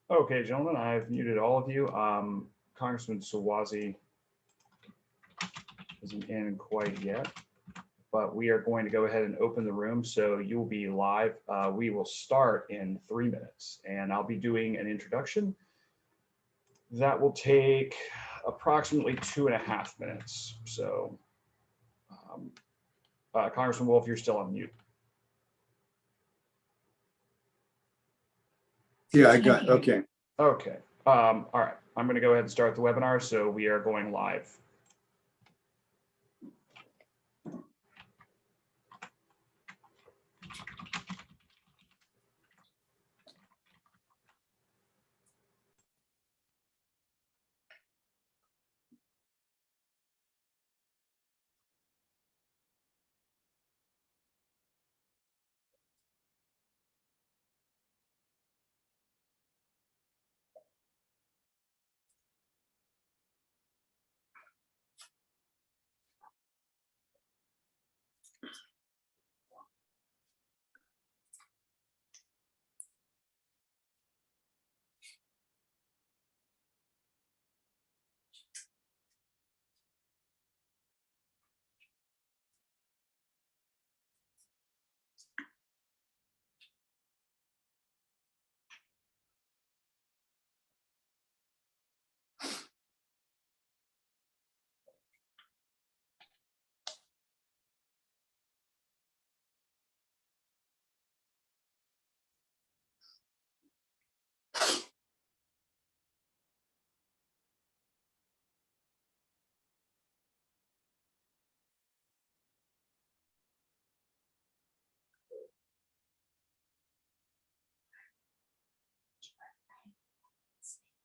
Okay, gentlemen, I've muted all of you. Congressman Suozzi isn't in quite yet, but we are going to go ahead and open the room. So you'll be live. We will start in 3 minutes, and I'll be doing an introduction. That will take approximately 2.5 minutes. So, Congressman Wolf, you're still on mute. Yeah, I got, okay. Okay. All right. I'm going to go ahead and start the webinar. So we are going live.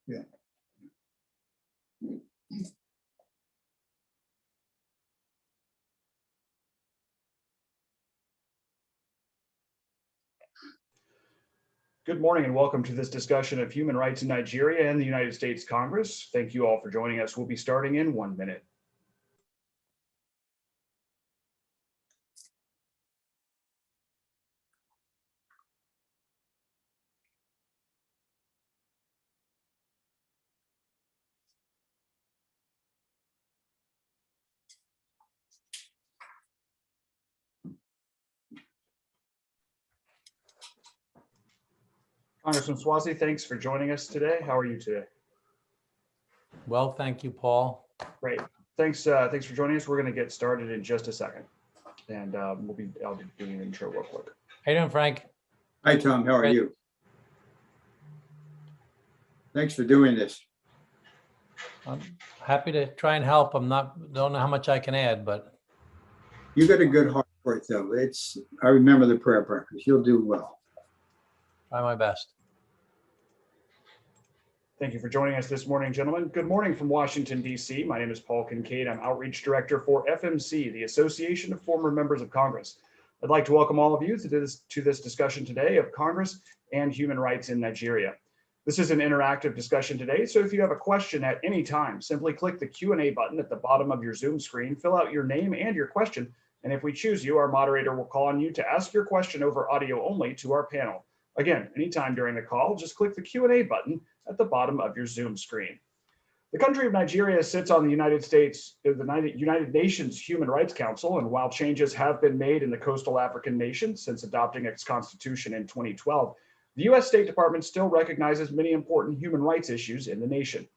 Yeah. Good morning and welcome to this discussion of human rights in Nigeria and the United States Congress. Thank you all for joining us. We'll be starting in 1 minute. Congressman Suozzi, thanks for joining us today. How are you today? Well, thank you, Paul. Great. Thanks for joining us. We're going to get started in just a second. And I'll be doing an intro real quick. How you doing, Frank? Hi, Tom. How are Great. you? Thanks for doing this. I'm happy to try and help. Don't know how much I can add, but You got a good heart for it, though. I remember the prayer breakfast. You'll do well. try my best. Thank you for joining us this morning, gentlemen. Good morning from Washington, D.C. My name is Paul Kincaid. I'm Outreach Director for FMC, the Association of Former Members of Congress. I'd like to welcome all of you to this discussion today of Congress and human rights in Nigeria. This is an interactive discussion today, so if you have a question at any time, simply click the Q&A button at the bottom of your Zoom screen, fill out your name and your question, and if we choose you, our moderator will call on you to ask your question over audio only to our panel. Again, anytime during the call, just click the Q&A button at the bottom of your Zoom screen. The country of Nigeria sits on the United Nations Human Rights Council, and while changes have been made in the coastal African nation since adopting its constitution in 2012, the U.S. State Department still recognizes many important human rights issues in the nation.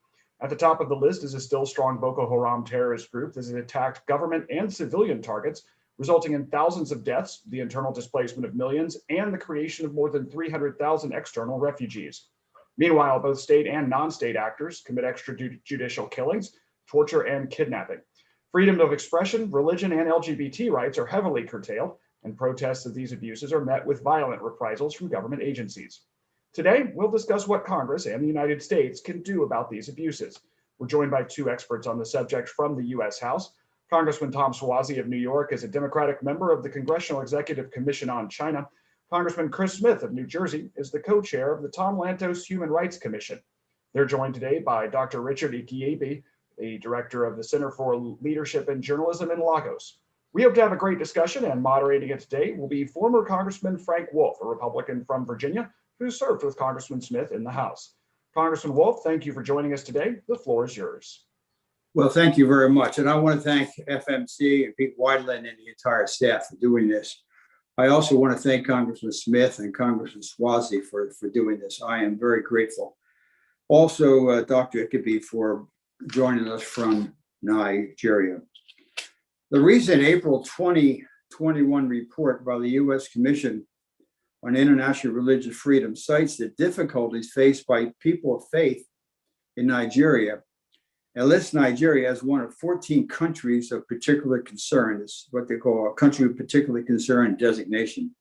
At the top of the list is a still strong Boko Haram terrorist group that has attacked government and civilian targets, resulting in thousands of deaths, the internal displacement of millions, and the creation of more than 300,000 external refugees. Meanwhile, both state and non-state actors commit extrajudicial killings, torture, and kidnapping. Freedom of expression, religion, and LGBT rights are heavily curtailed, and protests of these abuses are met with violent reprisals from government agencies. Today, we'll discuss what Congress and the United States can do about these abuses. We're joined by two experts on the subject from the U.S. House. Congressman Tom Suozzi of New York is a Democratic member of the Congressional Executive Commission on China. Congressman Chris Smith of New Jersey is the co-chair of the Tom Lantos Human Rights Commission. They're joined today by Dr. Richard Ikiebe, the director of the Center for Leadership and Journalism in Lagos. We hope to have a great discussion, and moderating it today will be former Congressman Frank Wolf, a Republican from Virginia, who served with Congressman Smith in the House. Congressman Wolf, thank you for joining us today. The floor is yours. Well, thank you very much. And I want to thank FMC and Pete Weidland and the entire staff for doing this. I also want to thank Congressman Smith and Congressman Suozzi for doing this. I am very grateful. Also, Dr. Ikiebe for joining us from Nigeria. The recent April 2021 report by the U.S. Commission on International Religious Freedom cites the difficulties faced by people of faith in Nigeria and lists Nigeria as one of 14 countries of particular concern. It's what they call a country of particular concern designation.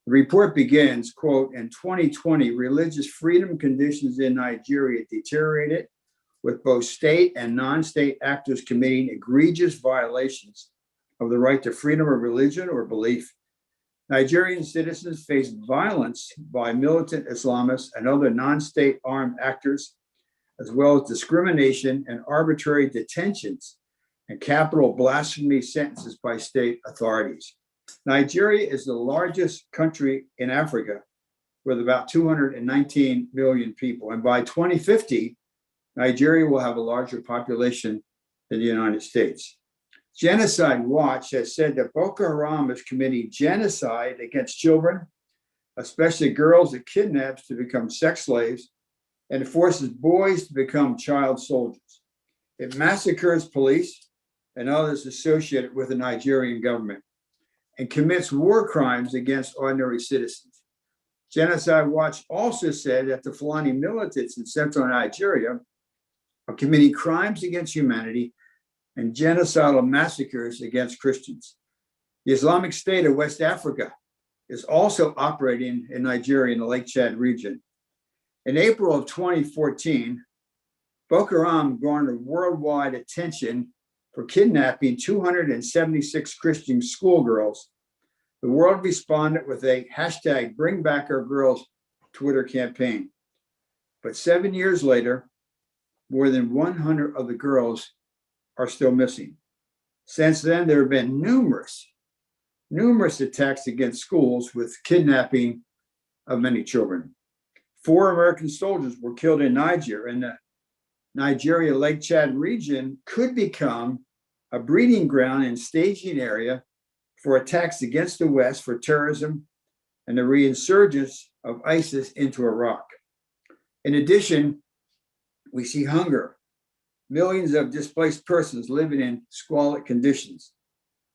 The report begins, quote, in 2020, religious freedom conditions in Nigeria deteriorated, with both state and non-state actors committing egregious violations of the right to freedom of religion or belief. Nigerian citizens face violence by militant Islamists and other non-state armed actors, as well as discrimination and arbitrary detentions and capital blasphemy sentences by state authorities. Nigeria is the largest country in Africa with about 219 million people. And by 2050, Nigeria will have a larger population than the United States. Genocide Watch has said that Boko Haram is committing genocide against children, especially girls it kidnaps to become sex slaves, and it forces boys to become child soldiers. It massacres police and others associated with the Nigerian government and commits war crimes against ordinary citizens. Genocide Watch also said that the Fulani militants in central Nigeria are committing crimes against humanity and genocidal massacres against Christians. The Islamic State of West Africa is also operating in Nigeria in the Lake Chad region. In April of 2014, Boko Haram garnered worldwide attention for kidnapping 276 Christian schoolgirls. The world responded with a hashtag Bring Back Our Girls Twitter campaign. But 7 years later, more than 100 of the girls are still missing. Since then, there have been numerous attacks against schools with kidnapping of many children. 4 American soldiers were killed in Niger, and the Nigeria Lake Chad region could become a breeding ground and staging area for attacks against the West for terrorism and the resurgence of ISIS into Iraq. In addition, we see hunger, millions of displaced persons living in squalid conditions,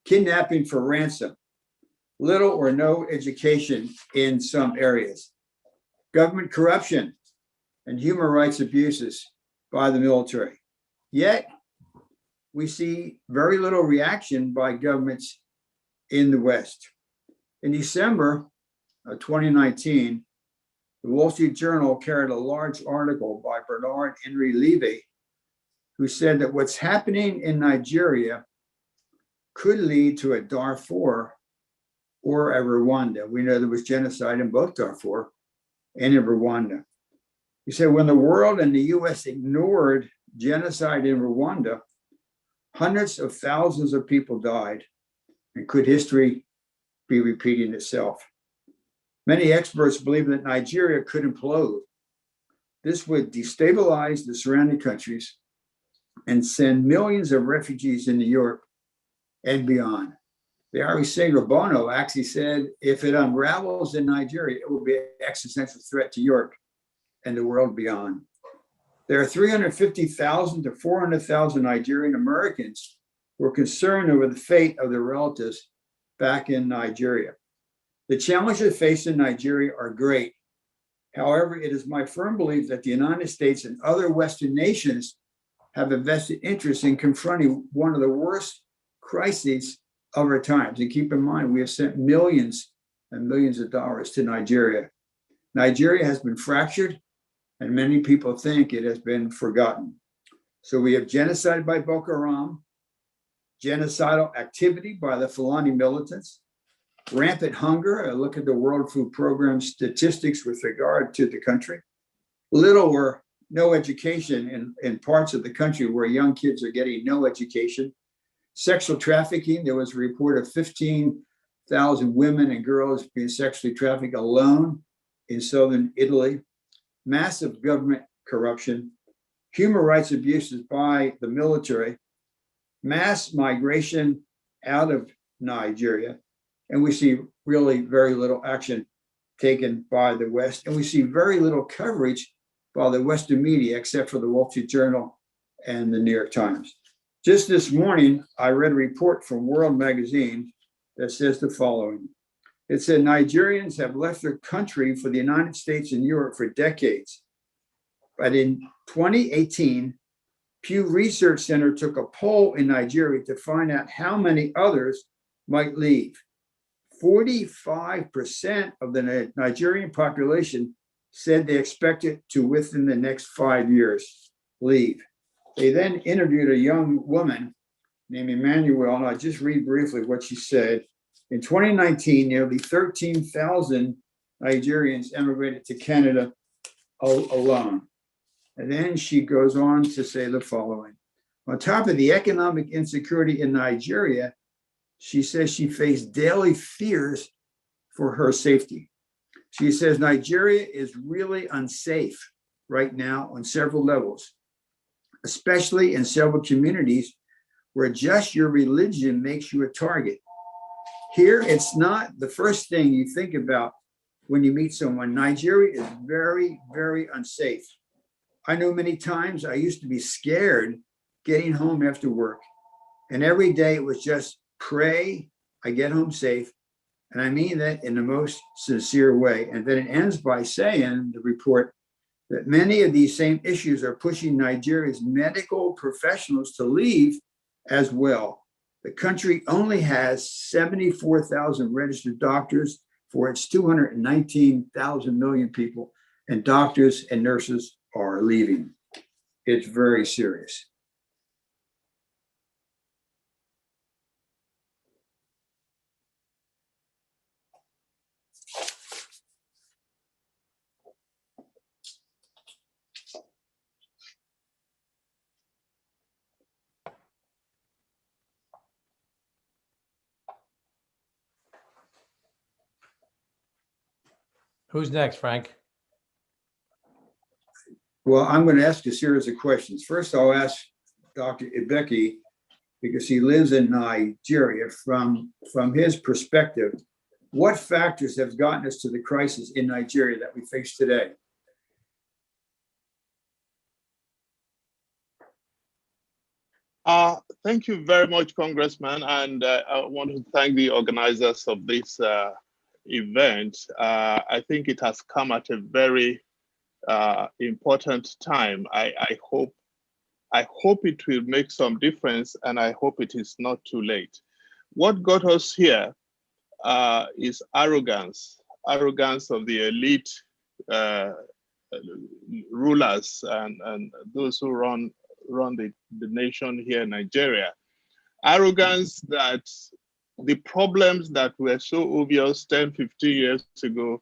kidnapping for ransom, little or no education in some areas, government corruption, and human rights abuses by the military. Yet, we see very little reaction by governments in the West. In December of 2019, the Wall Street Journal carried a large article by Bernard Henry Levy, who said that what's happening in Nigeria could lead to a Darfur or a Rwanda. We know there was genocide in both Darfur and in Rwanda. He said, when the world and the US ignored genocide in Rwanda, hundreds of thousands of people died. And could history be repeating itself? Many experts believe that Nigeria could implode. This would destabilize the surrounding countries and send millions of refugees into Europe and beyond. The Irish singer Bono actually said, if it unravels in Nigeria, it will be an existential threat to Europe and the world beyond. There are 350,000 to 400,000 Nigerian Americans who are concerned over the fate of their relatives back in Nigeria. The challenges faced in Nigeria are great. However, it is my firm belief that the United States and other Western nations have a vested interest in confronting one of the worst crises of our times. And keep in mind, we have sent millions and millions of dollars to Nigeria. Nigeria has been fractured, and many people think it has been forgotten. So we have genocide by Boko Haram, genocidal activity by the Fulani militants, rampant hunger. I look at the World Food Program statistics with regard to the country. Little or no education in parts of the country where young kids are getting no education. Sexual trafficking, there was a report of 15,000 women and girls being sexually trafficked alone in southern Italy. Massive government corruption, human rights abuses by the military, mass migration out of Nigeria, and we see really very little action taken by the West, and we see very little coverage by the Western media, except for the Wall Street Journal and the New York Times. Just this morning, I read a report from World Magazine that says the following. It said Nigerians have left their country for the United States and Europe for decades. But in 2018, Pew Research Center took a poll in Nigeria to find out how many others might leave. 45% of the Nigerian population said they expected to, within the next 5 years, leave. They then interviewed a young woman named Emmanuel, and I'll just read briefly what she said. In 2019, nearly 13,000 Nigerians emigrated to Canada alone. And then she goes on to say the following. On top of the economic insecurity in Nigeria, she says she faced daily fears for her safety. She says Nigeria is really unsafe right now on several levels, especially in several communities where just your religion makes you a target. Here, it's not the first thing you think about when you meet someone. Nigeria is very, very unsafe. I know many times I used to be scared getting home after work. And every day it was just pray I get home safe. And I mean that in the most sincere way. And then it ends by saying, the report, that many of these same issues are pushing Nigeria's medical professionals to leave as well. The country only has 74,000 registered doctors for its 219,000 million people, and doctors and nurses are leaving. It's very serious. Who's next, Frank? Well, I'm going to ask a series of questions. First, I'll ask Dr. Ikiebe, because he lives in Nigeria, from his perspective, what factors have gotten us to the crisis in Nigeria that we face today? Thank you very much, Congressman, and I want to thank the organizers of this event. I think it has come at a very important time. I hope it will make some difference, and I hope it is not too late. What got us here is arrogance of the elite rulers and those who run the nation here in Nigeria. Arrogance that the problems that were so obvious 10, 15 years ago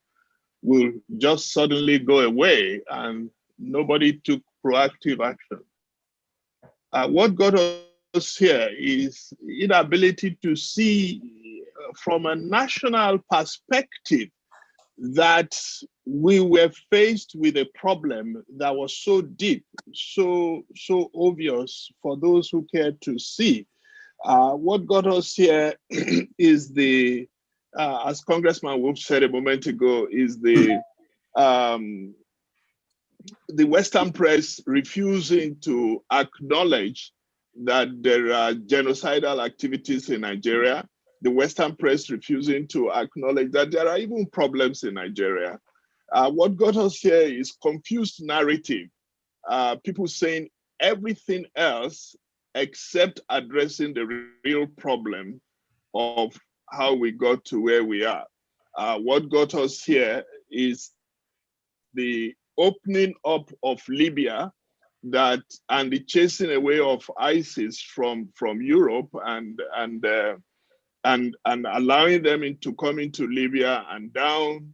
will just suddenly go away, and nobody took proactive action. What got us here is inability to see from a national perspective that we were faced with a problem that was so deep, so obvious for those who cared to see. What got us here is the, as Congressman Wolf said a moment ago, is the Western press refusing to acknowledge that there are genocidal activities in Nigeria. The Western press refusing to acknowledge that there are even problems in Nigeria. What got us here is confused narrative. People saying everything else except addressing the real problem of how we got to where we are. What got us here is the opening up of Libya and the chasing away of ISIS from Europe and allowing them to come into Libya and down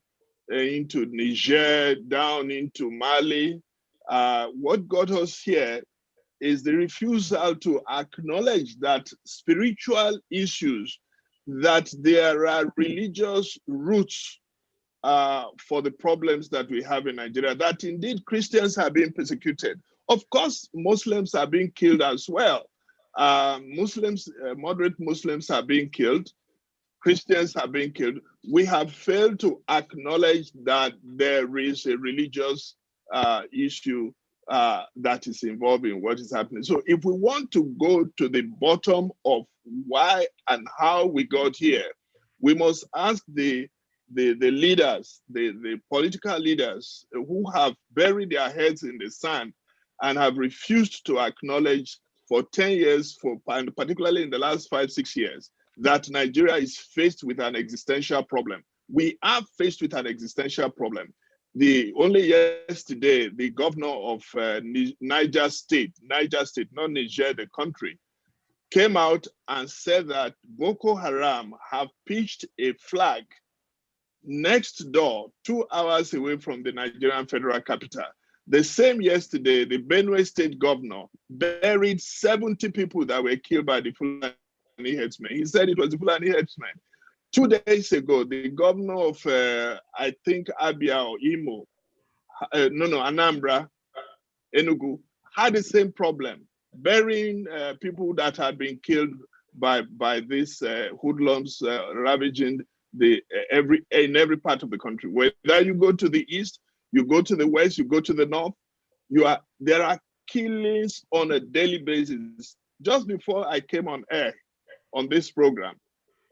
into Niger, down into Mali. What got us here is the refusal to acknowledge that spiritual issues, that there are religious roots for the problems that we have in Nigeria, that indeed Christians are being persecuted. Of course, Muslims are being killed as well. Moderate Muslims are being killed. Christians are being killed. We have failed to acknowledge that there is a religious issue that is involved in what is happening. So if we want to go to the bottom of why and how we got here, we must ask the leaders, the political leaders who have buried their heads in the sand and have refused to acknowledge for 10 years, and particularly in the last 5-6 years, that Nigeria is faced with an existential problem. We are faced with an existential problem. Only yesterday, the governor of Niger State, not Niger, the country, came out and said that Boko Haram have pitched a flag next door, 2 hours away from the Nigerian federal capital. The same yesterday, the Benue State governor buried 70 people that were killed by the Fulani headsmen. He said it was the Fulani headsmen. 2 days ago, the governor of, I think, Abia or Imo, Anambra, Enugu, had the same problem, burying people that had been killed by these hoodlums ravaging in every part of the country. Whether you go to the east, you go to the west, you go to the north, there are killings on a daily basis. Just before I came on air on this program,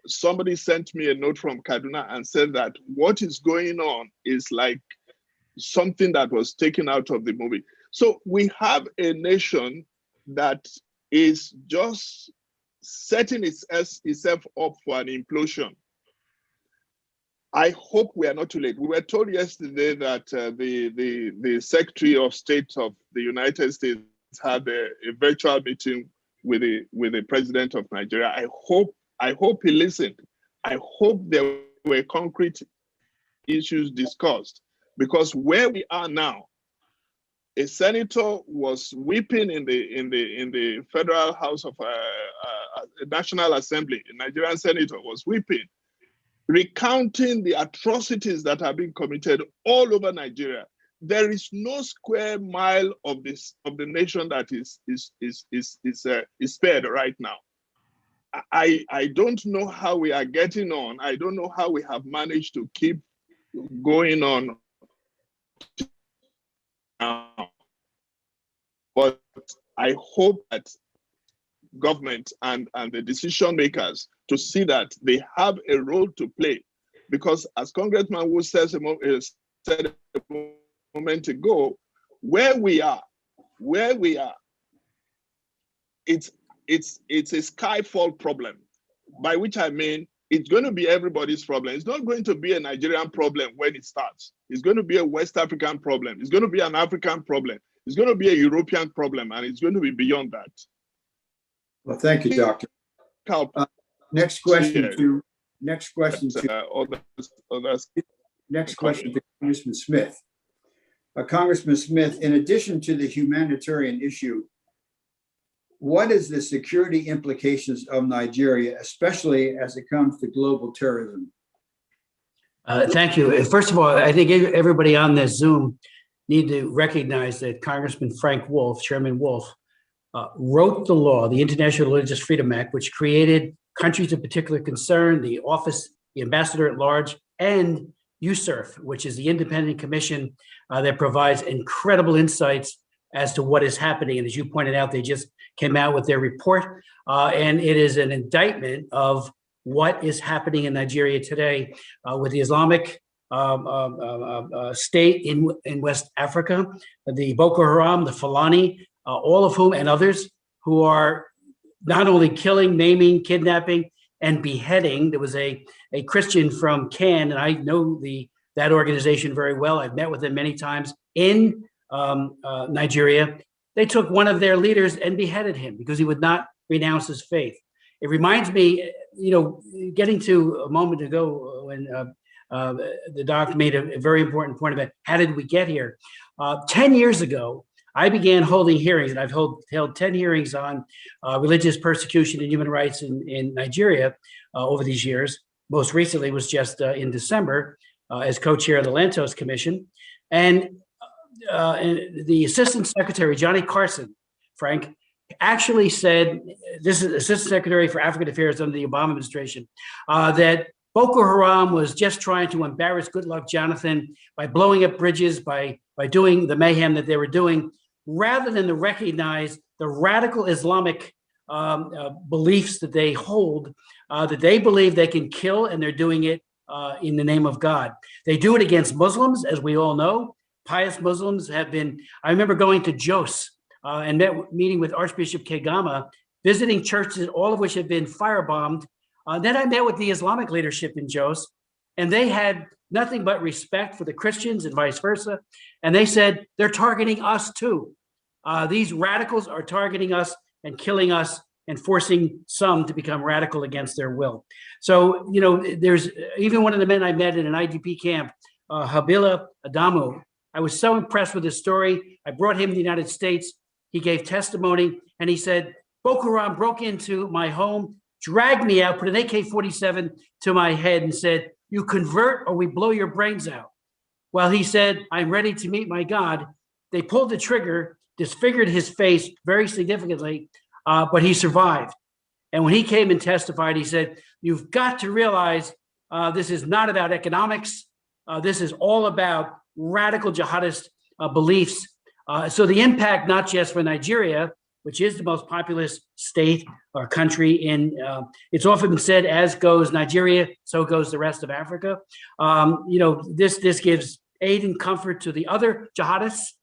somebody sent me a note from Kaduna and said that what is going on is like something that was taken out of the movie. So we have a that is just setting itself up for an implosion. I hope we are not too late. We were told yesterday that the Secretary of State of the United States had a virtual meeting with the President of Nigeria. I hope he listened. I hope there were concrete issues discussed, because where we are now, a senator was weeping in the Federal House of National Assembly. A Nigerian senator was weeping, recounting the atrocities that are being committed all over Nigeria. There is no square mile of the nation that is spared right now. I don't know how we are getting on. I don't know how we have managed to keep going on now. But I hope that government and the decision makers to see that they have a role to play, because as Congressman Wolf said a moment ago, where we are, it's a skyfall problem, by which I mean it's going to be everybody's problem. It's not going to be a Nigerian problem when it starts. It's going to be a West African problem. It's going to be an African problem. It's going to be a European problem, and it's going to be beyond that. Well, thank you, Doctor. Next question to Congressman Smith. Congressman Smith, in addition to the humanitarian issue, what is the security implications of Nigeria, especially as it comes to global terrorism? Thank you. First of all, I think everybody on this Zoom need to recognize that Congressman Frank Wolf, Chairman Wolf, wrote the law, the International Religious Freedom Act, which created countries of particular concern, the office, the ambassador at large, and USCIRF, which is the independent commission that provides incredible insights as to what is happening. And as you pointed out, they just came out with their report, and it is an indictment of what is happening in Nigeria today with the Islamic state in West Africa, the Boko Haram, the Fulani, all of whom and others who are not only killing, maiming, kidnapping, and beheading. There was a Christian from Cannes, and I know that organization very well. I've met with them many times in Nigeria. They took one of their leaders and beheaded him because he would not renounce his faith. It reminds me, getting to a moment ago when the doc made a very important point about how did we get here. 10 years ago, I began holding hearings, and I've held 10 hearings on religious persecution and human rights in Nigeria over these years. Most recently was just in December as co-chair of the Lantos Commission. And the Assistant Secretary, Johnny Carson, Frank, actually said, this is Assistant Secretary for African Affairs under the Obama administration, that Boko Haram was just trying to embarrass Goodluck Jonathan by blowing up bridges, by doing the mayhem that they were doing, rather than to recognize the radical Islamic beliefs that they hold, that they believe they can kill, and they're doing it in the name of God. They do it against Muslims, as we all know. Pious Muslims have been, I remember going to Jos and meeting with Archbishop Kegama, visiting churches, all of which had been firebombed. Then I met with the Islamic leadership in Jos, and they had nothing but respect for the Christians and vice versa. And they said, they're targeting us too. These radicals are targeting us and killing us and forcing some to become radical against their will. So, you know, there's even one of the men I met in an IDP camp, Habila Adamu. I was so impressed with his story. I brought him to the United States. He gave testimony, and he said, Boko Haram broke into my home, dragged me out, put an AK-47 to my head and said, you convert or we blow your brains out. Well, he said, I'm ready to meet my God. They pulled the trigger, disfigured his face very significantly, but he survived. And when he came and testified, he said, you've got to realize this is not about economics. This is all about radical jihadist beliefs. So the impact, not just for Nigeria, which is the most populous state or country in, it's often been said, as goes Nigeria, so goes the rest of Africa. You know, this gives aid and comfort to the other jihadists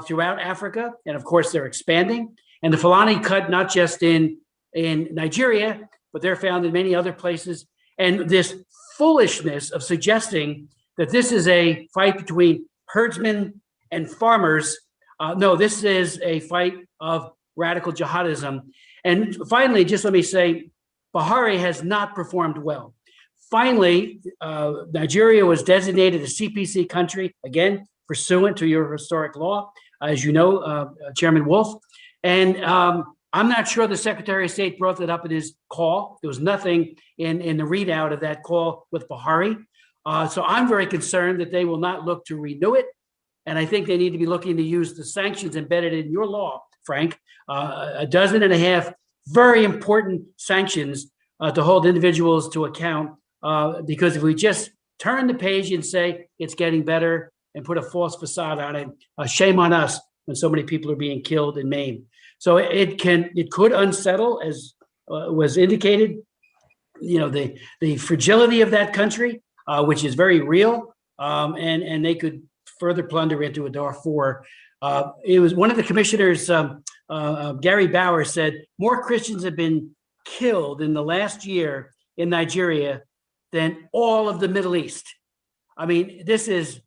throughout Africa. And of course, they're expanding. And the Fulani cut not just in Nigeria, but they're found in many other places. And this foolishness of suggesting that this is a fight between herdsmen and farmers. No, this is a fight of radical jihadism. And finally, just let me say, Buhari has not performed well. Finally, Nigeria was designated a CPC country, again, pursuant to your historic law, as you know, Chairman Wolf. And I'm not sure the Secretary of State brought that up in his call. There was nothing in the readout of that call with Buhari. So I'm very concerned that they will not look to renew it. And I think they need to be looking to use the sanctions embedded in your law, Frank, 12 very important sanctions to hold individuals to account. Because if we just turn the page and say it's getting better and put a false facade on it, shame on us when so many people are being killed and maimed. So it could unsettle, as was indicated, you know, the fragility of that country, which is very real, and they could further plunder into a Darfur. It was one of the commissioners, Gary Bauer, said more Christians have been killed in the last year in Nigeria than all of the Middle East. I mean, this is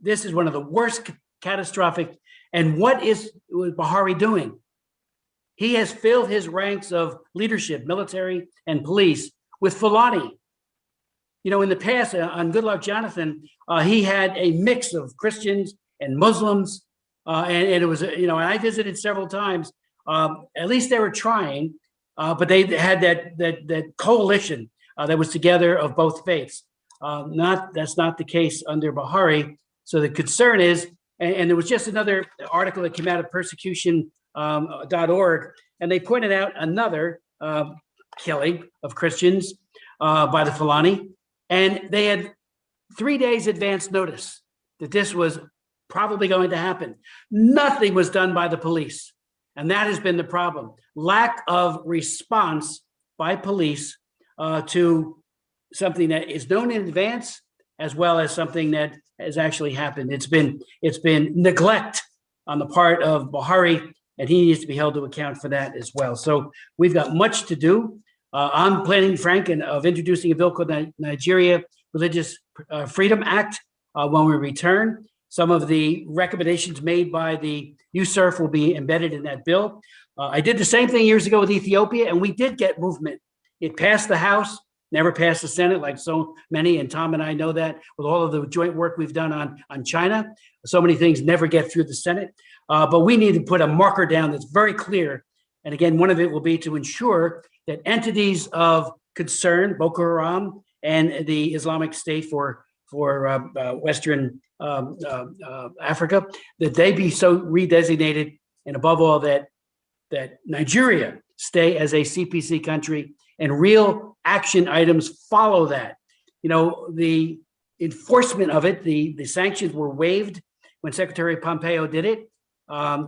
one of the worst catastrophic. And what is Buhari doing? He has filled his ranks of leadership, military and police, with Fulani. You know, in the past, on Goodluck Jonathan, he had a mix of Christians and Muslims. And it was, you know, and I visited several times. At least they were trying, but they had that coalition that was together of both faiths. That's not the case under Buhari. So the concern is, and there was just another article that came out of persecution.org, and they pointed out another killing of Christians by the Fulani. And they had 3 days advance notice that this was probably going to happen. Nothing was done by the police. And that has been the problem. Lack of response by police to something that is known in advance, as well as something that has actually happened. It's been neglect on the part of Buhari, and he needs to be held to account for that as well. So we've got much to do. I'm planning, Frank, of introducing a bill called the Nigeria Religious Freedom Act when we return. Some of the recommendations made by the USERF will be embedded in that bill. I did the same thing years ago with Ethiopia, and we did get movement. It passed the House, never passed the Senate, like so many, and Tom and I know that with all of the joint work we've done on China. So many things never get through the Senate, but we need to put a marker down that's very clear. And again, one of it will be to ensure that entities of concern, Boko Haram and the Islamic State for Western Africa, that they be so redesignated, and above all, that Nigeria stay as a CPC country and real action items follow that. You know, the enforcement of it, the sanctions were waived when Secretary Pompeo did it.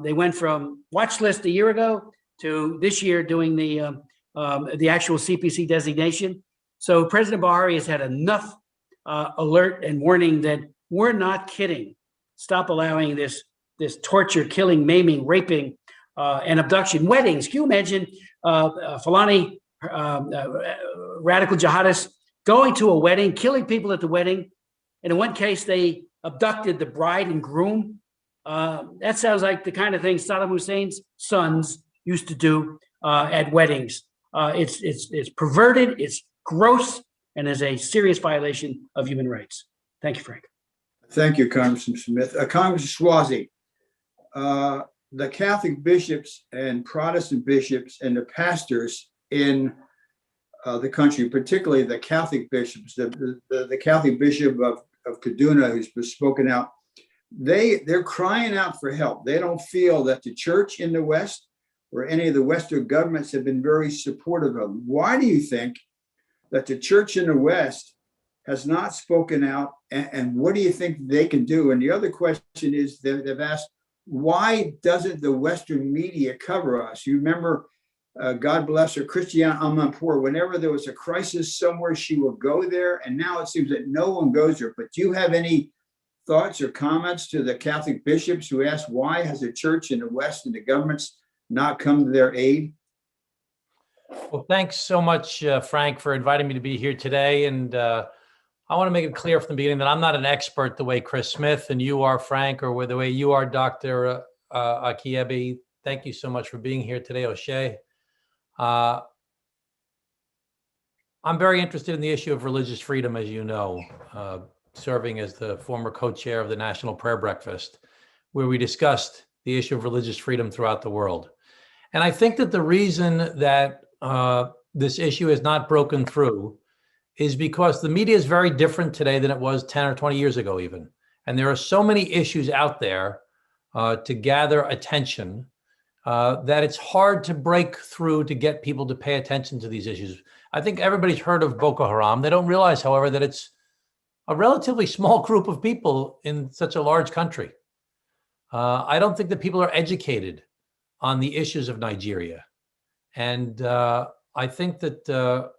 They went from watch list a year ago to this year doing the actual CPC designation. So President Buhari has had enough alert and warning that we're not kidding. Stop allowing this torture, killing, maiming, raping, and abduction. Weddings. Can you imagine Fulani radical jihadists going to a wedding, killing people at the wedding? And in one case, they abducted the bride and groom. That sounds like the kind of thing Saddam Hussein's sons used to do at weddings. It's perverted, it's gross, and is a serious violation of human rights. Thank you, Frank. Thank you, Congressman Smith. Congressman Suozzi, the Catholic bishops and Protestant bishops and the pastors in the country, particularly the Catholic bishops, the Catholic bishop of Kaduna, who's spoken out, they're crying out for help. They don't feel that the church in the West or any of the Western governments have been very supportive of them. Why do you think that the church in the West has not spoken out, and what do you think they can do? And the other question is, they've asked, why doesn't the Western media cover us? You remember, God bless her, Christiane Amanpour, whenever there was a crisis somewhere, she would go there, and now it seems that no one goes there. But do you have any thoughts or comments to the Catholic bishops who ask, why has the church in the West and the governments not come to their aid? Well, thanks so much, Frank, for inviting me to be here today. And I want to make it clear from the beginning that I'm not an expert the way Chris Smith and you are, Frank, or the way you are, Dr. Ikiebe. Thank you so much for being here today, O'Shea. I'm very interested in the issue of religious freedom, as you know, serving as the former co-chair of the National Prayer Breakfast, where we discussed the issue of religious freedom throughout the world. And I think that the reason that this issue has not broken through is because the media is very different today than it was 10 or 20 years ago even. And there are so many issues out there to gather attention that it's hard to break through to get people to pay attention to these issues. I think everybody's heard of Boko Haram. They don't realize, however, that it's a relatively small group of people in such a large country. I don't think that people are educated on the issues of Nigeria. And I think that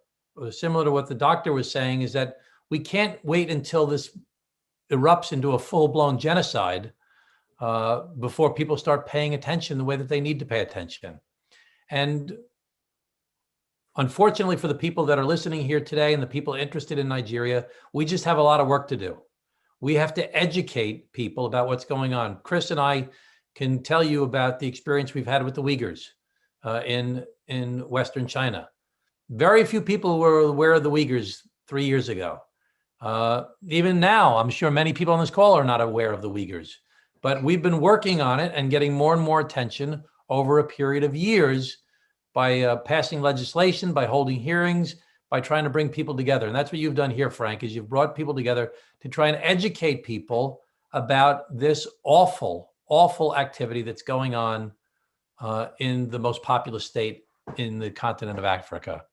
similar to what the doctor was saying is that we can't wait until this erupts into a full-blown genocide before people start paying attention the way that they need to pay attention. And unfortunately for the people that are listening here today and the people interested in Nigeria, we just have a lot of work to do. We have to educate people about what's going on. Chris and I can tell you about the experience we've had with the Uyghurs in Western China. Very few people were aware of the Uyghurs 3 years ago. Even now, I'm sure many people on this call are not aware of the Uyghurs, but we've been working on it and getting more and more attention over a period of years by passing legislation, by holding hearings, by trying to bring people together. And that's what you've done here, Frank, is you've brought people together to try and educate people about this awful, awful activity that's going on in the most populous state in the continent of Africa.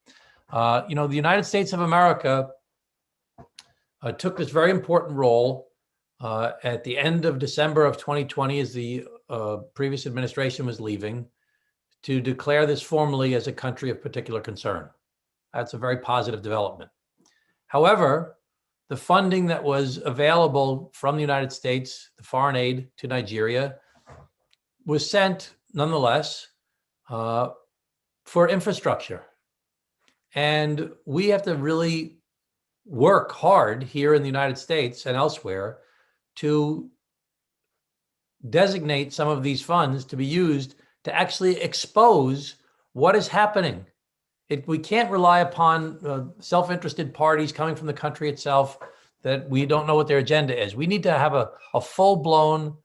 You know, the United States of America took this very important role at the end of December of 2020 as the previous administration was leaving to declare this formally as a country of particular concern. That's a very positive development. However, the funding that was available from the United States, the foreign aid to Nigeria, was sent nonetheless for infrastructure. And we have to really work hard here in the United States and elsewhere to designate some of these funds to be used to actually expose what is happening. We can't rely upon self-interested parties coming from the country itself that we don't know what their agenda is. We need to have a full-blown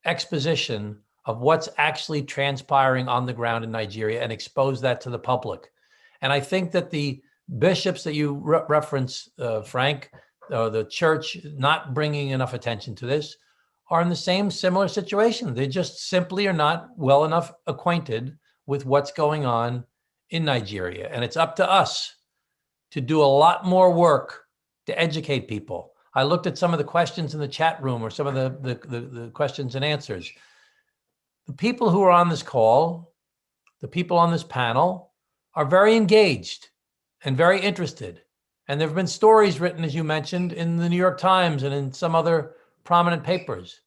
exposition of what's actually transpiring on the ground in Nigeria and expose that to the public. And I think that the bishops that you reference, Frank, the church not bringing enough attention to this, are in the same similar situation. They just simply are not well enough acquainted with what's going on in Nigeria. And it's up to us to do a lot more work to educate people. I looked at some of the questions in the chat room, or some of the questions and answers. The people who are on this call, the people on this panel, are very engaged and very interested. And there have been stories written, as you mentioned, in the New York Times and in some other prominent papers.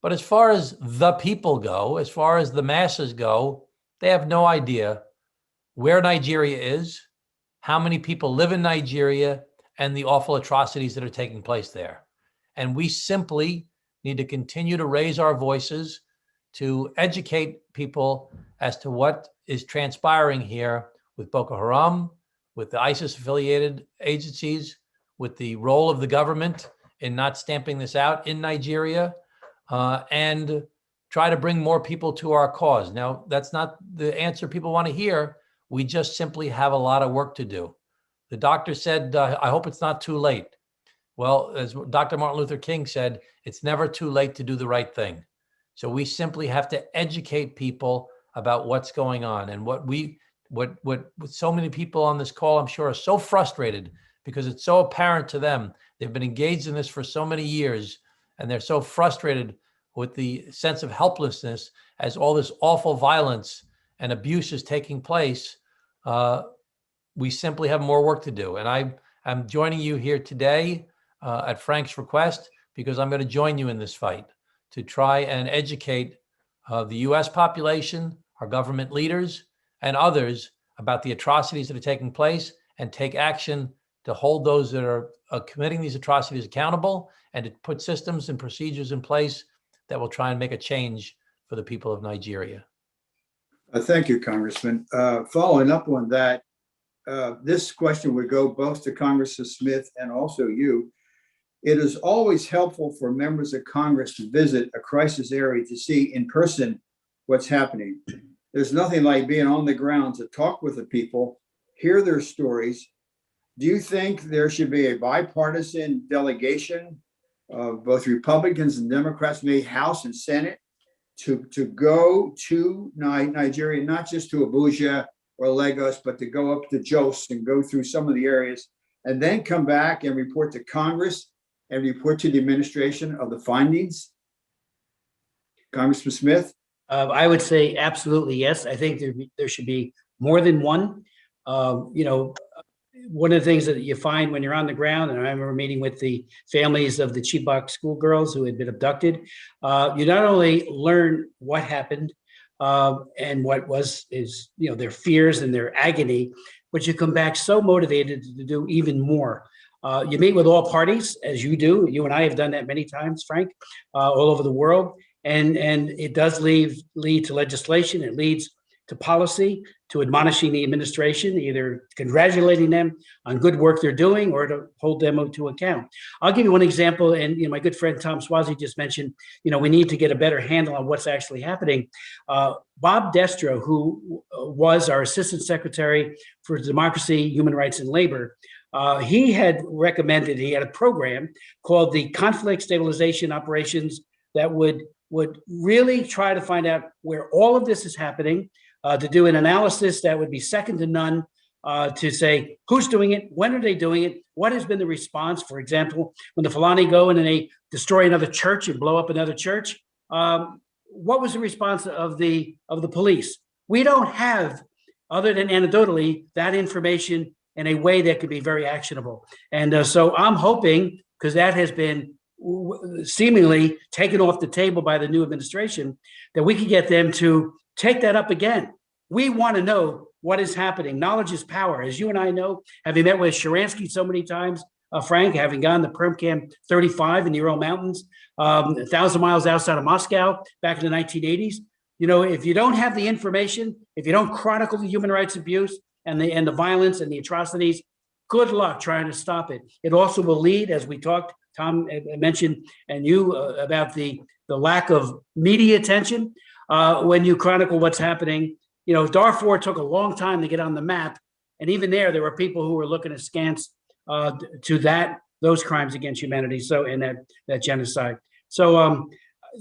But as far as the people go, as far as the masses go, they have no idea where Nigeria is, how many people live in Nigeria, and the awful atrocities that are taking place there. And we simply need to continue to raise our voices to educate people as to what is transpiring here with Boko Haram, with the ISIS-affiliated agencies, with the role of the government in not stamping this out in Nigeria, and try to bring more people to our cause. Now, that's not the answer people want to hear. We just simply have a lot of work to do. The doctor said, I hope it's not too late. Well, as Dr. Martin Luther King said, it's never too late to do the right thing. So we simply have to educate people about what's going on. And what so many people on this call, I'm sure, are so frustrated because it's so apparent to them. They've been engaged in this for so many years, and they're so frustrated with the sense of helplessness as all this awful violence and abuse is taking place. We simply have more work to do. And I'm joining you here today at Frank's request, because I'm going to join you in this fight to try and educate the US population, our government leaders, and others about the atrocities that are taking place, and take action to hold those that are committing these atrocities accountable, and to put systems and procedures in place that will try and make a change for the people of Nigeria. Thank you, Congressman. Following up on that, this question would go both to Congressman Smith and also you. It is always helpful for members of Congress to visit a crisis area to see in person what's happening. There's nothing like being on the ground to talk with the people, hear their stories. Do you think there should be a bipartisan delegation of both Republicans and Democrats, maybe House and Senate, to go to Nigeria, not just to Abuja or Lagos, but to go up to Jos and go through some of the areas, and then come back and report to Congress and report to the administration of the findings? Congressman Smith? I would say absolutely yes. I think there should be more than one. One of the things that you find when you're on the ground, and I remember meeting with the families of the Chibok schoolgirls who had been abducted, you not only learn what happened and what is their fears and their agony, but you come back so motivated to do even more. You meet with all parties, as you do. You and I have done that many times, Frank, all over the world. And it does lead to legislation. It leads to policy, to admonishing the administration, either congratulating them on good work they're doing or to hold them to account. I'll give you one example. And my good friend Tom Suozzi just mentioned, we need to get a better handle on what's actually happening. Bob Destro, who was our Assistant Secretary for Democracy, Human Rights, and Labor, he had recommended, he had a program called the Conflict Stabilization Operations that would really try to find out where all of this is happening, to do an analysis that would be second to none, to say who's doing it, when are they doing it, what has been the response. For example, when the Fulani go in and they destroy another church and blow up another church, what was the response of the police? We don't have, other than anecdotally, that information in a way that could be very actionable. And so I'm hoping, because that has been seemingly taken off the table by the new administration, that we could get them to take that up again. We want to know what is happening. Knowledge is power. As you and I know, having met with Sharansky so many times, Frank, having gone to Perm Camp 35 in the Ural Mountains, 1,000 miles outside of Moscow back in the 1980s. If you don't have the information, if you don't chronicle the human rights abuse and the violence and the atrocities, good luck trying to stop it. It also will lead, as we talked, Tom mentioned, and you, about the lack of media attention when you chronicle what's happening. Darfur took a long time to get on the map. And even there were people who were looking askance to that those crimes against humanity. So, and that genocide. So,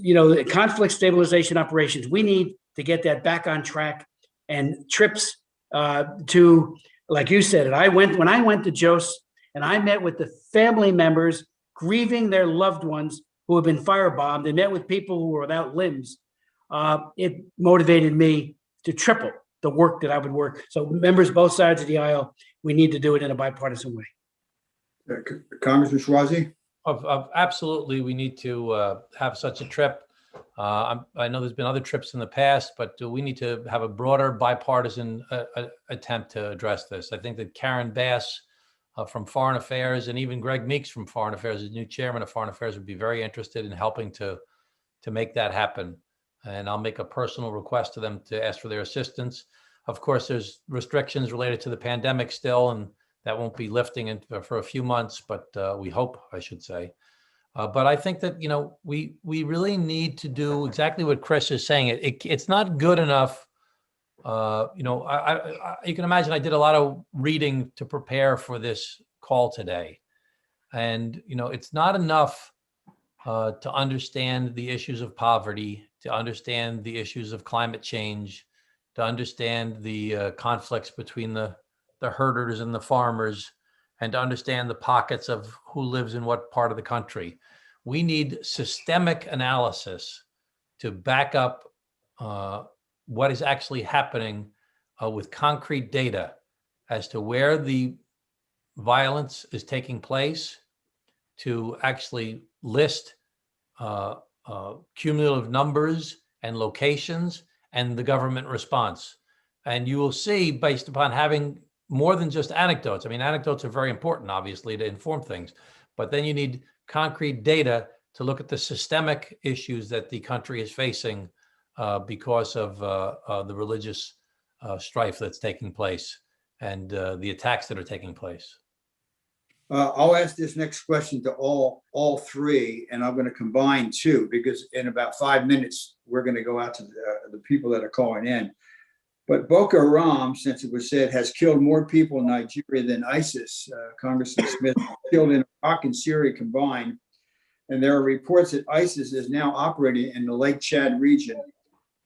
the conflict stabilization operations, we need to get that back on track, and trips to, like you said, when I went to Jos and I met with the family members grieving their loved ones who have been firebombed, and met with people who were without limbs, it motivated me to triple the work that I would work. So members both sides of the aisle, we need to do it in a bipartisan way. Congressman Suozzi? Absolutely, we need to have such a trip. I know there's been other trips in the past, but we need to have a broader bipartisan attempt to address this. I think that Karen Bass from Foreign Affairs, and even Greg Meeks from Foreign Affairs, as new chairman of Foreign Affairs, would be very interested in helping to make that happen. And I'll make a personal request to them to ask for their assistance. Of course, there's restrictions related to the pandemic still, and that won't be lifting for a few months, but we hope, I should say. But I think that, we really need to do exactly what Chris is saying. It's not good enough. You can imagine I did a lot of reading to prepare for this call today. And, it's not enough to understand the issues of poverty, to understand the issues of climate change, to understand the conflicts between the herders and the farmers, and to understand the pockets of who lives in what part of the country. We need systemic analysis to back up what is actually happening with concrete data as to where the violence is taking place, to actually list cumulative numbers and locations and the government response. And you will see, based upon having more than just anecdotes. I mean, anecdotes are very important, obviously, to inform things, but then you need concrete data to look at the systemic issues that the country is facing because of the religious strife that's taking place and the attacks that are taking place. I'll ask this next question to all three, and I'm going to combine two, because in about 5 minutes, we're going to go out to the people that are calling in. But Boko Haram, since it was said, has killed more people in Nigeria than ISIS. Congressman Smith killed in Iraq and Syria combined. And there are reports that ISIS is now operating in the Lake Chad region.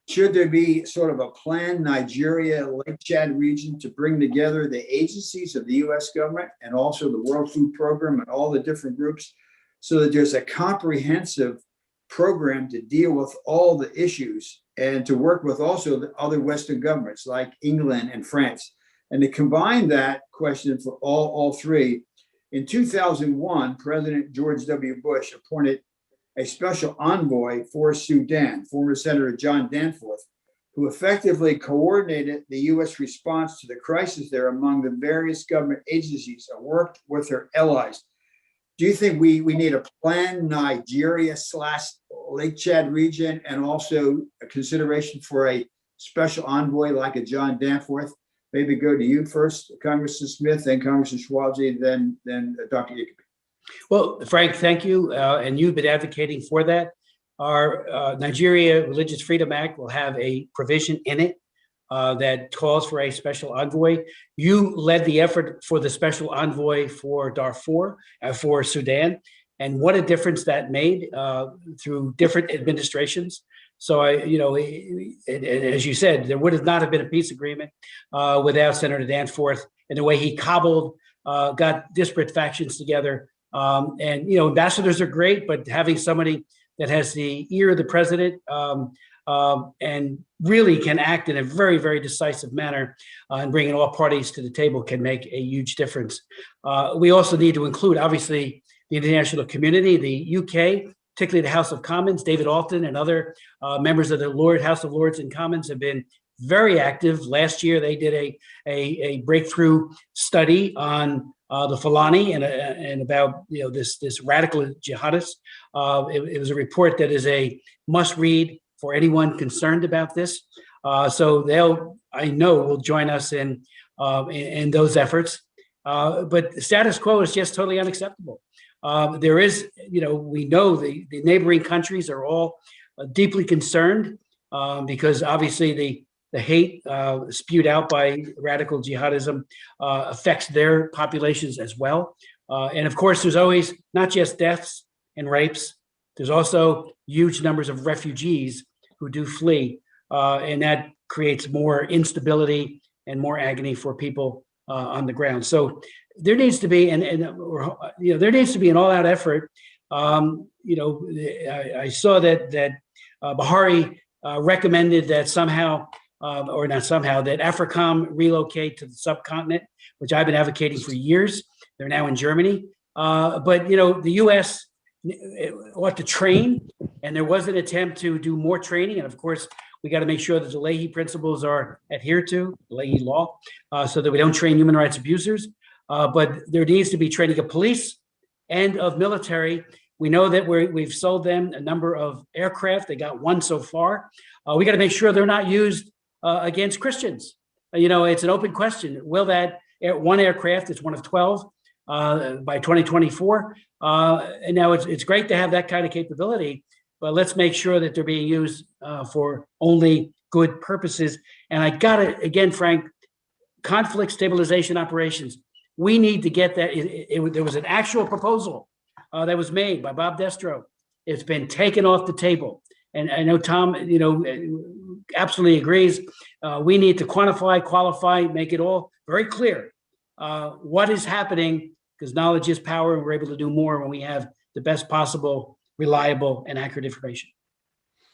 Should there be sort of a planned Nigeria Lake Chad region to bring together the agencies of the US government and also the World Food Program and all the different groups, so that there's a comprehensive program to deal with all the issues, and to work with also the other Western governments like England and France, and to combine that question for all three? In 2001, President George W. Bush appointed a special envoy for Sudan, former Senator John Danforth, who effectively coordinated the U.S. response to the crisis there among the various government agencies and worked with their allies. Do you think we need a planned Nigeria/Lake Chad region, and also a consideration for a special envoy like a John Danforth? Maybe go to you first, Congressman Smith, then Congressman Suozzi, then Dr. Ikiebe. Well, Frank, thank you. And you've been advocating for that. Our Nigeria Religious Freedom Act will have a provision in it that calls for a special envoy. You led the effort for the special envoy for Darfur, for Sudan, and what a difference that made through different administrations. So as you said, there would not have been a peace agreement without Senator Danforth and the way he got disparate factions together. And ambassadors are great, but having somebody that has the ear of the president and really can act in a very, very decisive manner and bringing all parties to the table can make a huge difference. We also need to include, obviously, the international community, the UK, particularly the House of Commons. David Alton and other members of the House of Lords and Commons have been very active. Last year, they did a breakthrough study on the Fulani and about this radical jihadist. It was a report that is a must read for anyone concerned about this. So I know, will join us in those efforts. But the status quo is just totally unacceptable. There is, we know the neighboring countries are all deeply concerned because obviously the hate spewed out by radical jihadism affects their populations as well. And of course, there's always not just deaths and rapes, there's also huge numbers of refugees who do flee. And that creates more instability and more agony for people on the ground. So there needs to be, there needs to be an all-out effort. I saw that Buhari recommended that somehow, or not somehow, that AFRICOM relocate to the subcontinent, which I've been advocating for years. They're now in Germany. But the U.S. ought to train, and there was an attempt to do more training. And of course, we got to make sure that the Leahy principles are adhered to, Leahy law, so that we don't train human rights abusers. But there needs to be training of police and of military. We know that we've sold them a number of aircraft. They got one so far. We got to make sure they're not used against Christians. It's an open question. Will that one aircraft, it's one of 12 by 2024. And now it's great to have that kind of capability, but let's make sure that they're being used for only good purposes. And I got it again, Frank, conflict stabilization operations. We need to get that. There was an actual proposal that was made by Bob Destro. It's been taken off the table. And I know Tom, absolutely agrees. We need to quantify, qualify, make it all very clear what is happening, because knowledge is power, and we're able to do more when we have the best possible, reliable, and accurate information.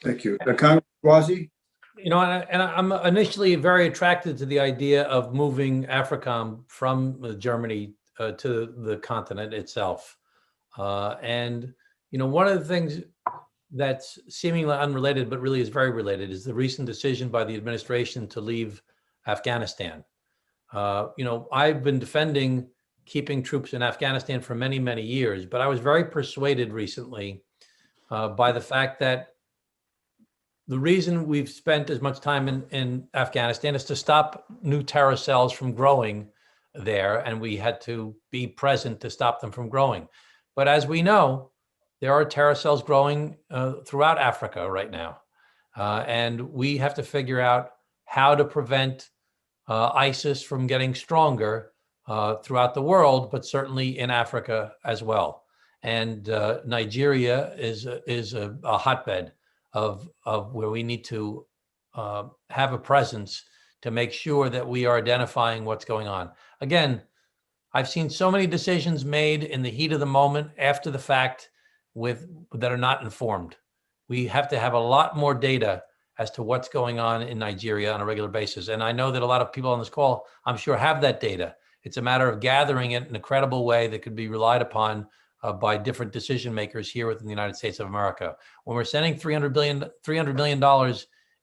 Thank you. Congressman Suozzi? And I'm initially very attracted to the idea of moving AFRICOM from Germany to the continent itself. One of the things that's seemingly unrelated, but really is very related, is the recent decision by the administration to leave Afghanistan. I've been defending keeping troops in Afghanistan for many, many years, but I was very persuaded recently by the fact that the reason we've spent as much time in Afghanistan is to stop new terror cells from growing there, and we had to be present to stop them from growing. But as we know, there are terror cells growing throughout Africa right now. And we have to figure out how to prevent ISIS from getting stronger throughout the world, but certainly in Africa as well. And Nigeria is a hotbed of where we need to have a presence to make sure that we are identifying what's going on. Again, I've seen so many decisions made in the heat of the moment after the fact that are not informed. We have to have a lot more data as to what's going on in Nigeria on a regular basis. And I know that a lot of people on this call, I'm sure, have that data. It's a matter of gathering it in a credible way that could be relied upon by different decision makers here within the United States of America. When we're sending $300 million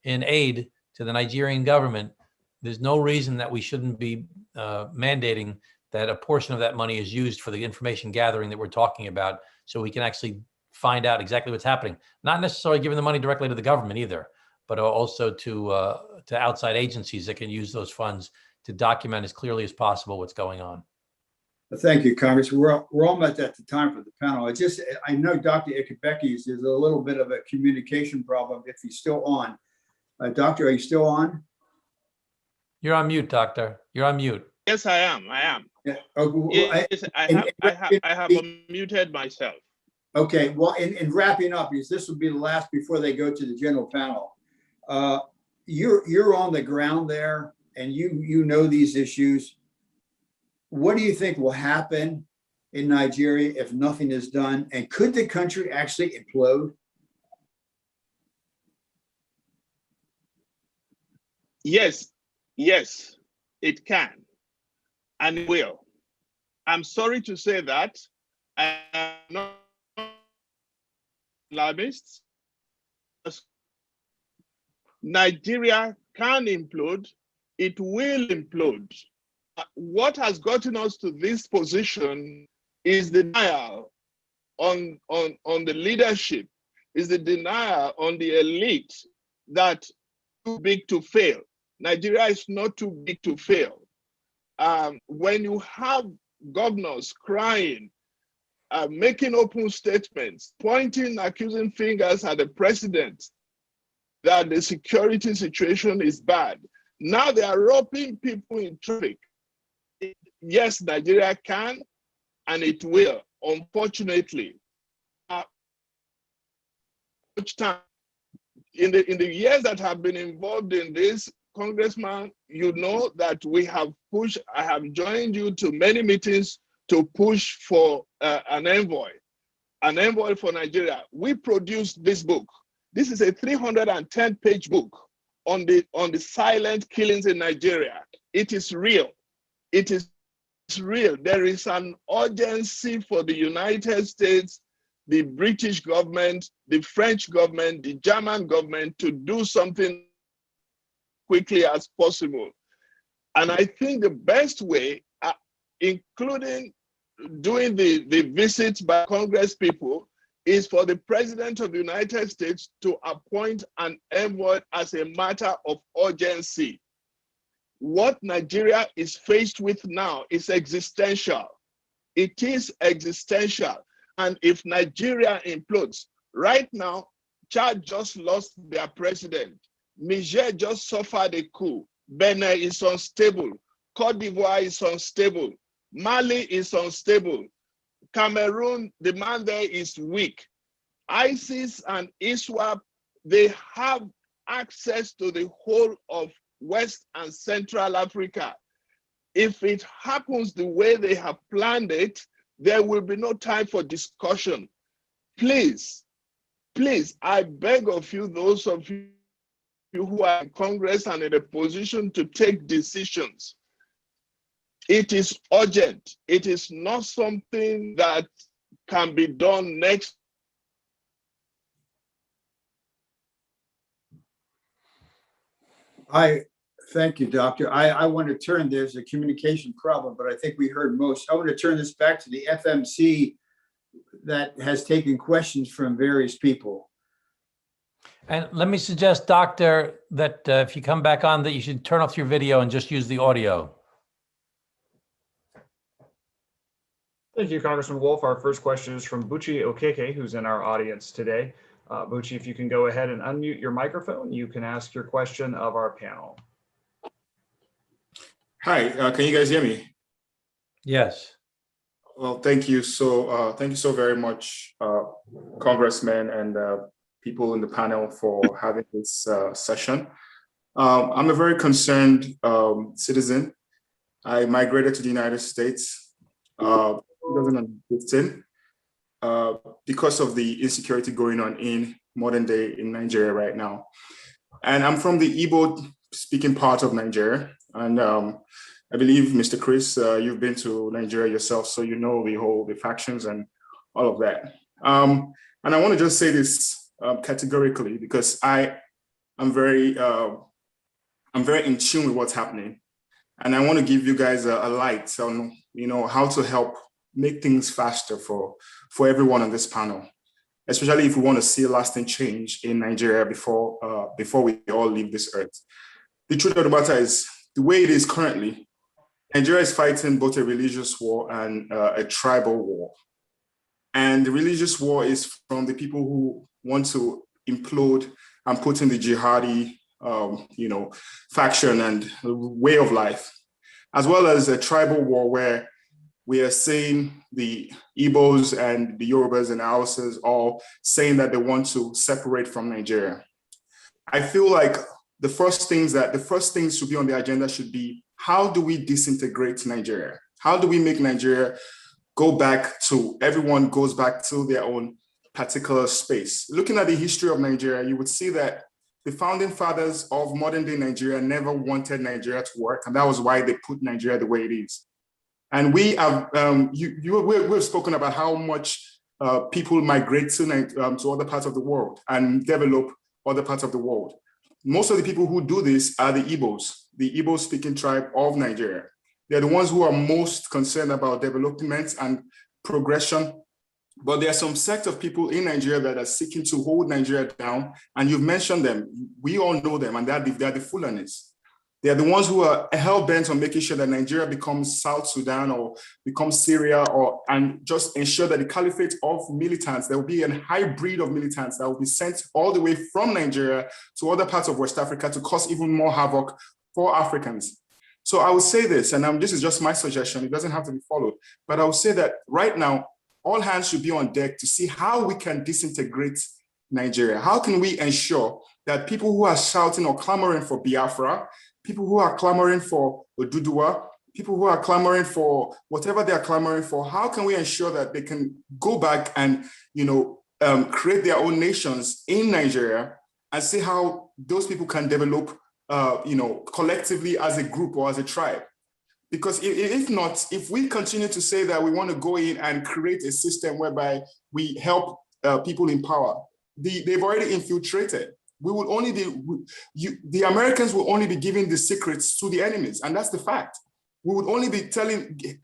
in aid to the Nigerian government, there's no reason that we shouldn't be mandating that a portion of that money is used for the information gathering that we're talking about, so we can actually find out exactly what's happening. Not necessarily giving the money directly to the government either, but also to outside agencies that can use those funds to document as clearly as possible what's going on. Thank you, Congressman. We're almost at the time for the panel. I know Dr. Ikiebe is a little bit of a communication problem if he's still on. Doctor, are you still on? You're on mute, Doctor. You're on mute. Yes, I am. Yeah. Yes, I have unmuted myself. Okay. Well, in wrapping up, because this will be the last before they go to the general panel. You're on the ground there, and you know these issues. What do you think will happen in Nigeria if nothing is done? And could the country actually implode? Yes, it can, and it will. I'm sorry to say that. I'm not alarmist. Nigeria can implode. It will implode. What has gotten us to this position is the denial on the leadership, is the denial on the elite that too big to fail. Nigeria is not too big to fail. When you have governors crying, making open statements, pointing accusing fingers at the president that the security situation is bad, now they are roping people in traffic. Yes, Nigeria can and it will, unfortunately. Much time in the years that have been involved in this, Congressman, you know that we have pushed, I have joined you to many meetings to push for an envoy for Nigeria. We produced this book. This is a 310-page book on the silent killings in Nigeria. It is real. It is real. There is an urgency for the United States, the British government, the French government, the German government to do something quickly as possible. And I think the best way, including doing the visits by Congress people, is for the President of the United States to appoint an envoy as a matter of urgency. What Nigeria is faced with now is existential. It is existential. And if Nigeria implodes, right now, Chad just lost their president. Niger just suffered a coup. Benin is unstable. Cote d'Ivoire is unstable. Mali is unstable. Cameroon, the man there is weak. ISIS and ISWAP, they have access to the whole of West and Central Africa. If it happens the way they have planned it, there will be no time for discussion. Please, please, I beg of you, those of you who are in Congress and in a position to take decisions, it is urgent. It is not something that can be done next. Thank you, Doctor. I want to turn, there's a communication problem, but I think we heard most. I want to turn this back to the FMC that has taken questions from various people. And let me suggest, Doctor, that if you come back on, that you should turn off your video and just use the audio. Thank you, Congressman Wolf. Our first question is from Buchi Okeke, who's in our audience today. Buchi, if you can go ahead and unmute your microphone, you can ask your question of our panel. Hi, can you guys hear me? Yes. Well, thank you so very much, Congressman and people in the panel for having this session. I'm a very concerned citizen. I migrated to the United States 2015 because of the insecurity going on in modern day in Nigeria right now. And I'm from the Igbo speaking part of Nigeria. And I believe, Mr. Chris, you've been to Nigeria yourself, so you know the factions and all of that. And I want to just say this categorically, because I'm very in tune with what's happening, and I want to give you guys a light on how to help make things faster for everyone on this panel, especially if we want to see a lasting change in Nigeria before we all leave this earth. The truth of the matter is, the way it is currently, Nigeria is fighting both a religious war and a tribal war. And the religious war is from the people who want to implode and put in the jihadi, faction and way of life, as well as a tribal war where we are seeing the Igbos and the Yorubas and Hausas all saying that they want to separate from Nigeria. I feel like the first things should be on the agenda should be, how do we disintegrate Nigeria? How do we make Nigeria go back to, everyone goes back to their own particular space? Looking at the history of Nigeria, you would see that the founding fathers of modern day Nigeria never wanted Nigeria to work, and that was why they put Nigeria the way it is. And we have, we've spoken about how much people migrate to other parts of the world and develop other parts of the world. Most of the people who do this are the Igbo speaking tribe of Nigeria. They're the ones who are most concerned about development and progression. But there are some sect of people in Nigeria that are seeking to hold Nigeria down. And you've mentioned them. We all know them, and they're the Fulanis. They're the ones who are hell-bent on making sure that Nigeria becomes South Sudan or becomes Syria, and just ensure that the caliphate of militants, there will be a hybrid of militants that will be sent all the way from Nigeria to other parts of West Africa to cause even more havoc for Africans. So I would say this, and this is just my suggestion, it doesn't have to be followed, but I would say that right now, all hands should be on deck to see how we can disintegrate Nigeria. How can we ensure that people who are shouting or clamoring for Biafra, people who are clamoring for Oduduwa, people who are clamoring for whatever they are clamoring for, how can we ensure that they can go back and, create their own nations in Nigeria and see how those people can develop, collectively as a group or as a tribe? Because if not, if we continue to say that we want to go in and create a system whereby we help people in power, they've already infiltrated. We will only be, the Americans will only be giving the secrets to the enemies, and that's the fact. We would only be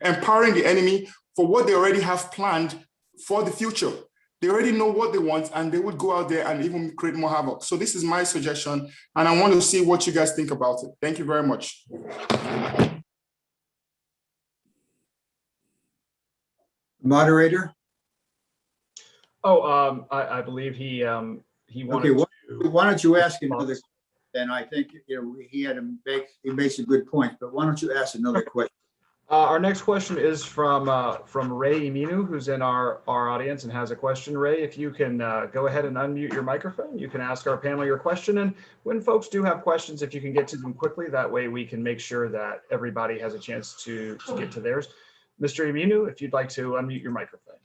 empowering the enemy for what they already have planned for the future. They already know what they want, and they would go out there and even create more havoc. So this is my suggestion, and I want to see what you guys think about it. Thank you very much. Moderator? Oh, I believe he wanted to. Why don't you ask another? And I think he makes a good point, but why don't you ask another question? Our next question is from Ray Iminu, who's in our audience and has a question. Ray, if you can go ahead and unmute your microphone, you can ask our panel your question. And when folks do have questions, if you can get to them quickly, that way we can make sure that everybody has a chance to get to theirs. Mr. Iminu, if you'd like to unmute your microphone.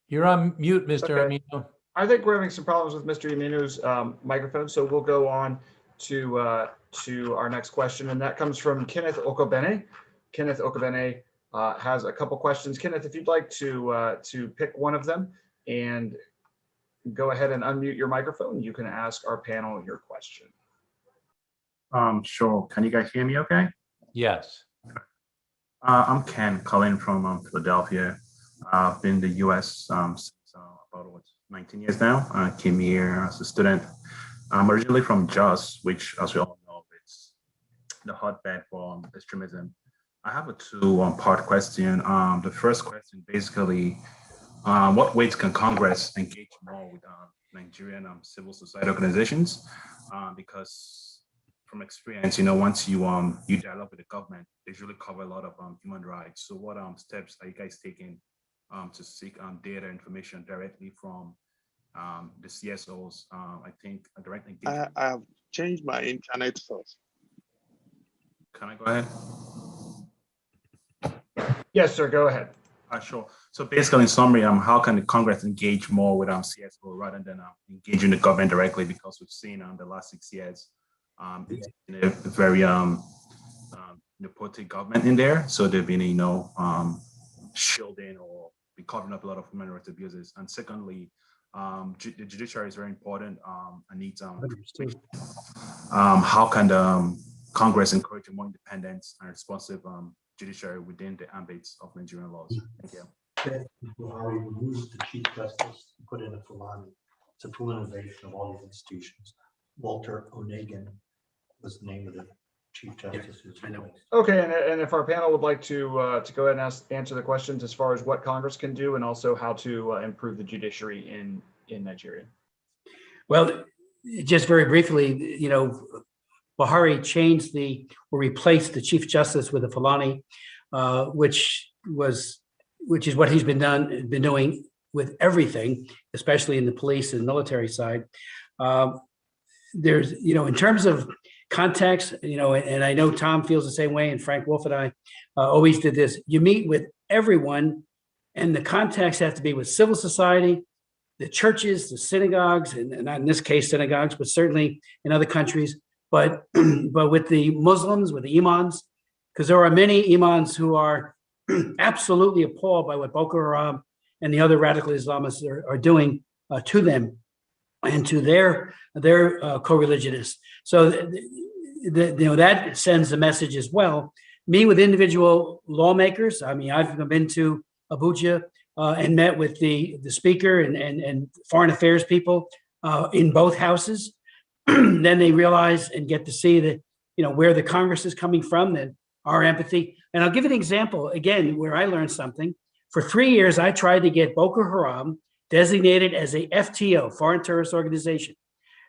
You're on mute, Mr. Okay. Amino. I think we're having some problems with Mr. Iminu's microphone, so we'll go on to our next question, and that comes from Kenneth Okobene. Kenneth Okobene has a couple questions. Kenneth, if you'd like to pick one of them and go ahead and unmute your microphone, you can ask our panel your question. Sure. Can you guys hear me okay? Yes. I'm Ken, calling from Philadelphia. I've been in the US since about 19 years now. I came here as a student. I'm originally from Jos, which, as we all know, it's the hotbed for extremism. I have a two-part question. The first question, basically, what ways can Congress engage more with Nigerian civil society organizations? Because from experience, once you dialogue with the government, they usually cover a lot of human rights. So what steps are you guys taking to seek data information directly from the CSOs? I think a direct engagement. I have changed my internet source. Can I go ahead? Yes, sir, go ahead. Sure. So basically, in summary, how can the Congress engage more with CSO rather than engaging the government directly? Because we've seen the last 6 years, it's been a very nepotic government in there. So there've been, shielding or covering up a lot of human rights abuses. And secondly, the judiciary is very important. And needs how can the Congress encourage a more independent and responsive judiciary within the ambits of Nigerian laws? Thank you. Buhari removed the Chief Justice and put in a Fulani. It's a politicization of all these institutions. Walter Onegan was the name of the Chief Justice. Okay, and if our panel would like to go ahead and answer the questions as far as what Congress can do and also how to improve the judiciary in Nigeria. Well, just very briefly, Buhari changed or replaced the Chief Justice with a Fulani, which is what he's been doing with everything, especially in the police and military side. There's, in terms of context, and I know Tom feels the same way, and Frank Wolf and I always did this. You meet with everyone, and the context has to be with civil society, the churches, the synagogues, and not in this case synagogues, but certainly in other countries. But with the Muslims, with the imams, because there are many imams who are absolutely appalled by what Boko Haram and the other radical Islamists are doing to them and to their co-religionists. So that sends a message as well. Me with individual lawmakers. I mean, I've been to Abuja and met with the speaker and foreign affairs people in both houses. Then they realize and get to see that, where the Congress is coming from, that our empathy. And I'll give you an example, again, where I learned something. For 3 years, I tried to get Boko Haram designated as a FTO, Foreign Terrorist Organization.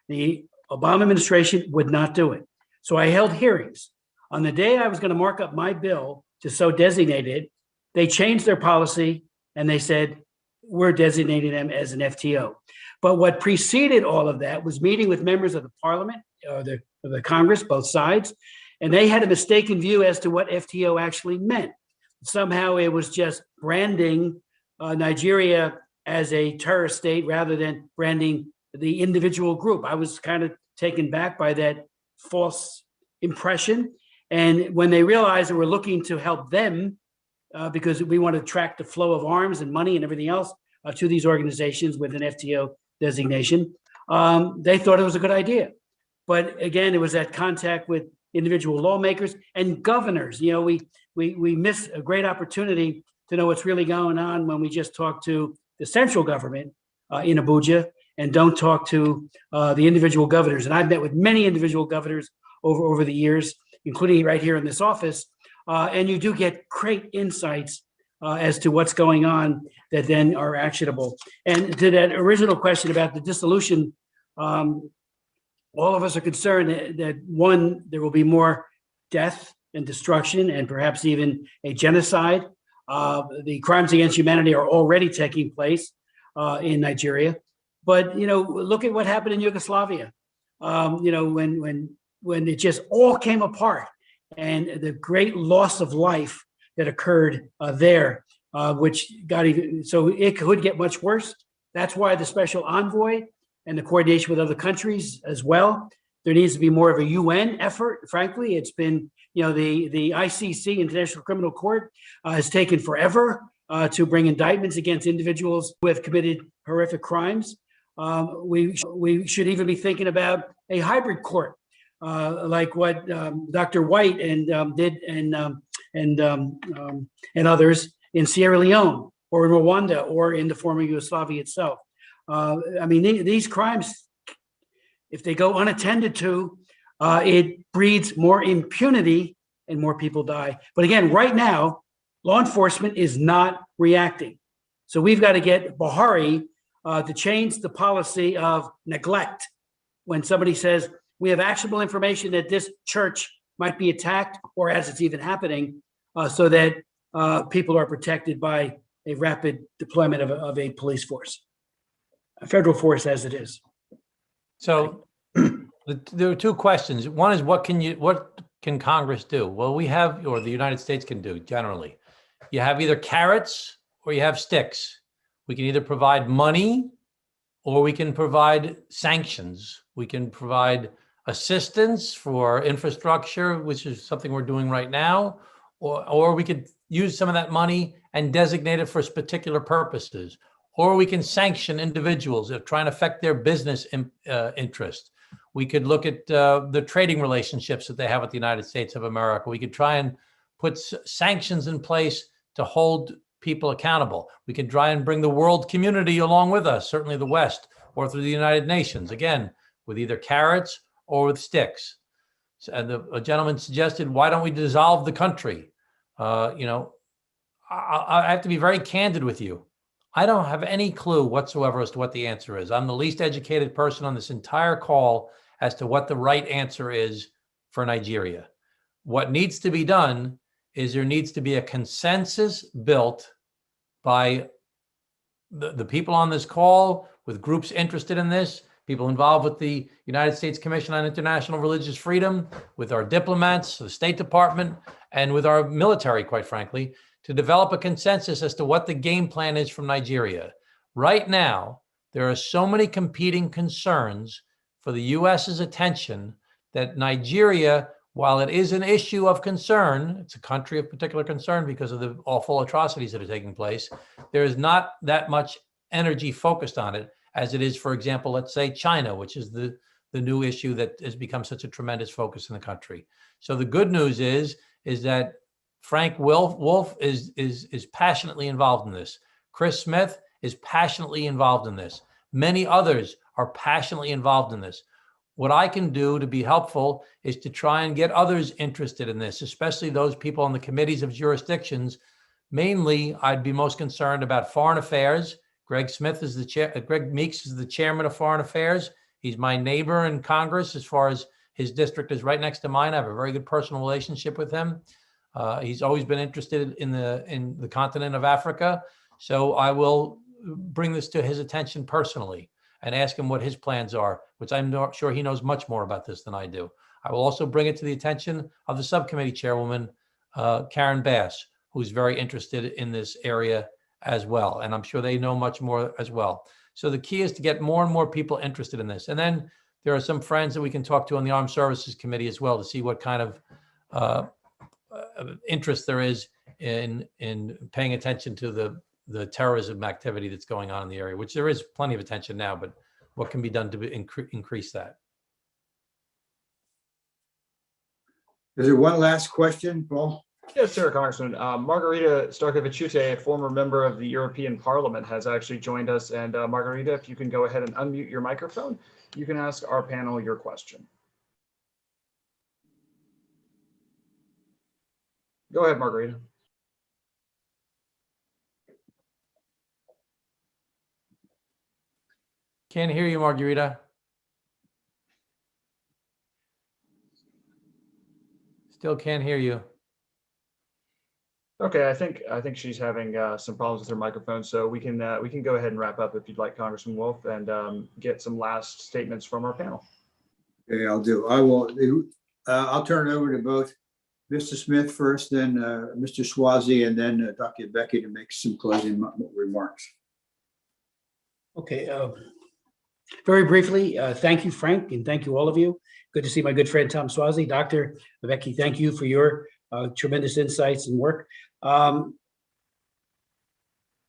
The Obama administration would not do it. So I held hearings. On the day I was going to mark up my bill to so designate it, they changed their policy and they said, we're designating them as an FTO. But what preceded all of that was meeting with members of the parliament, or the Congress, both sides, and they had a mistaken view as to what FTO actually meant. Somehow it was just branding Nigeria as a terrorist state rather than branding the individual group. I was kind of taken back by that false impression. And when they realized that we're looking to help them, because we want to track the flow of arms and money and everything else to these organizations with an FTO designation, they thought it was a good idea. But again, it was that contact with individual lawmakers and governors. You know, we miss a great opportunity to know what's really going on when we just talk to the central government in Abuja and don't talk to the individual governors. And I've met with many individual governors over the years, including right here in this office. And you do get great insights as to what's going on that then are actionable. And to that original question about the dissolution, all of us are concerned that one, there will be more death and destruction and perhaps even a genocide. The crimes against humanity are already taking place in Nigeria. But, you know, look at what happened in Yugoslavia. You know, when it just all came apart and the great loss of life that occurred there, which got even, so it could get much worse. That's why the special envoy and the coordination with other countries as well. There needs to be more of a UN effort. Frankly, it's been, you know, the ICC, International Criminal Court, has taken forever to bring indictments against individuals who have committed horrific crimes. We should even be thinking about a hybrid court, like what Dr. White did and others in Sierra Leone or in Rwanda or in the former Yugoslavia itself. I mean, these crimes, if they go unattended to, it breeds more impunity and more people die. But again, right now, law enforcement is not reacting. So we've got to get Buhari to change the policy of neglect. When somebody says, we have actionable information that this church might be attacked, or as it's even happening, so that people are protected by a rapid deployment of a police force, a federal force as it is. So there are two questions. One is what can Congress do? Well, we have, or the United States can do generally. You have either carrots or you have sticks. We can either provide money or we can provide sanctions. We can provide assistance for infrastructure, which is something we're doing right now, or we could use some of that money and designate it for particular purposes. Or we can sanction individuals that try and affect their business interest. We could look at the trading relationships that they have with the United States of America. We could try and put sanctions in place to hold people accountable. We can try and bring the world community along with us, certainly the West, or through the United Nations, again, with either carrots or with sticks. And a gentleman suggested, why don't we dissolve the country? You know, I have to be very candid with you. I don't have any clue whatsoever as to what the answer is. I'm the least educated person on this entire call as to what the right answer is for Nigeria. What needs to be done is there needs to be a consensus built by the people on this call, with groups interested in this, people involved with the United States Commission on International Religious Freedom, with our diplomats, the State Department, and with our military, quite frankly, to develop a consensus as to what the game plan is from Nigeria. Right now, there are so many competing concerns for the US's attention that Nigeria, while it is an issue of concern, it's a country of particular concern because of the awful atrocities that are taking place, there is not that much energy focused on it as it is, for example, let's say China, which is the new issue that has become such a tremendous focus in the country. So the good news is that Frank Wolf is passionately involved in this. Chris Smith is passionately involved in this. Many others are passionately involved in this. what I can do to be helpful is to try and get others interested in this, especially those people on the committees of jurisdictions. Mainly, I'd be most concerned about foreign affairs. Greg Smith is the chair. Greg Meeks is the chairman of foreign affairs. He's my neighbor in Congress as far as his district is right next to mine. I have a very good personal relationship with him. He's always been interested in the continent of Africa. So I will bring this to his attention personally and ask him what his plans are, which I'm not sure he knows much more about this than I do. I will also bring it to the attention of the subcommittee chairwoman, Karen Bass, who's very interested in this area as well. And I'm sure they know much more as well. So the key is to get more and more people interested in this. And then there are some friends that we can talk to on the Armed Services Committee as well to see what kind of interest there is in paying attention to the terrorism activity that's going on in the area, which there is plenty of attention now, but what can be done to increase that? Is there one last question, Paul? Yes, sir, Congressman. Margarita Starkovicute, a former member of the European Parliament, has actually joined us. And Margarita, if you can go ahead and unmute your microphone, you can ask our panel your question. Go ahead, Margarita. Can't hear you, Margarita. Still can't hear you. Okay, I think she's having some problems with her microphone, so we can go ahead and wrap up if you'd like, Congressman Wolf, and get some last statements from our panel. Okay, I'll do. I will. I'll turn it over to both Mr. Smith first, then Mr. Suozzi, and then Dr. Becky to make some closing remarks. Okay. Very briefly, thank you, Frank, and thank you, all of you. Good to see my good friend Tom Suozzi. Dr. Becky, thank you for your tremendous insights and work. When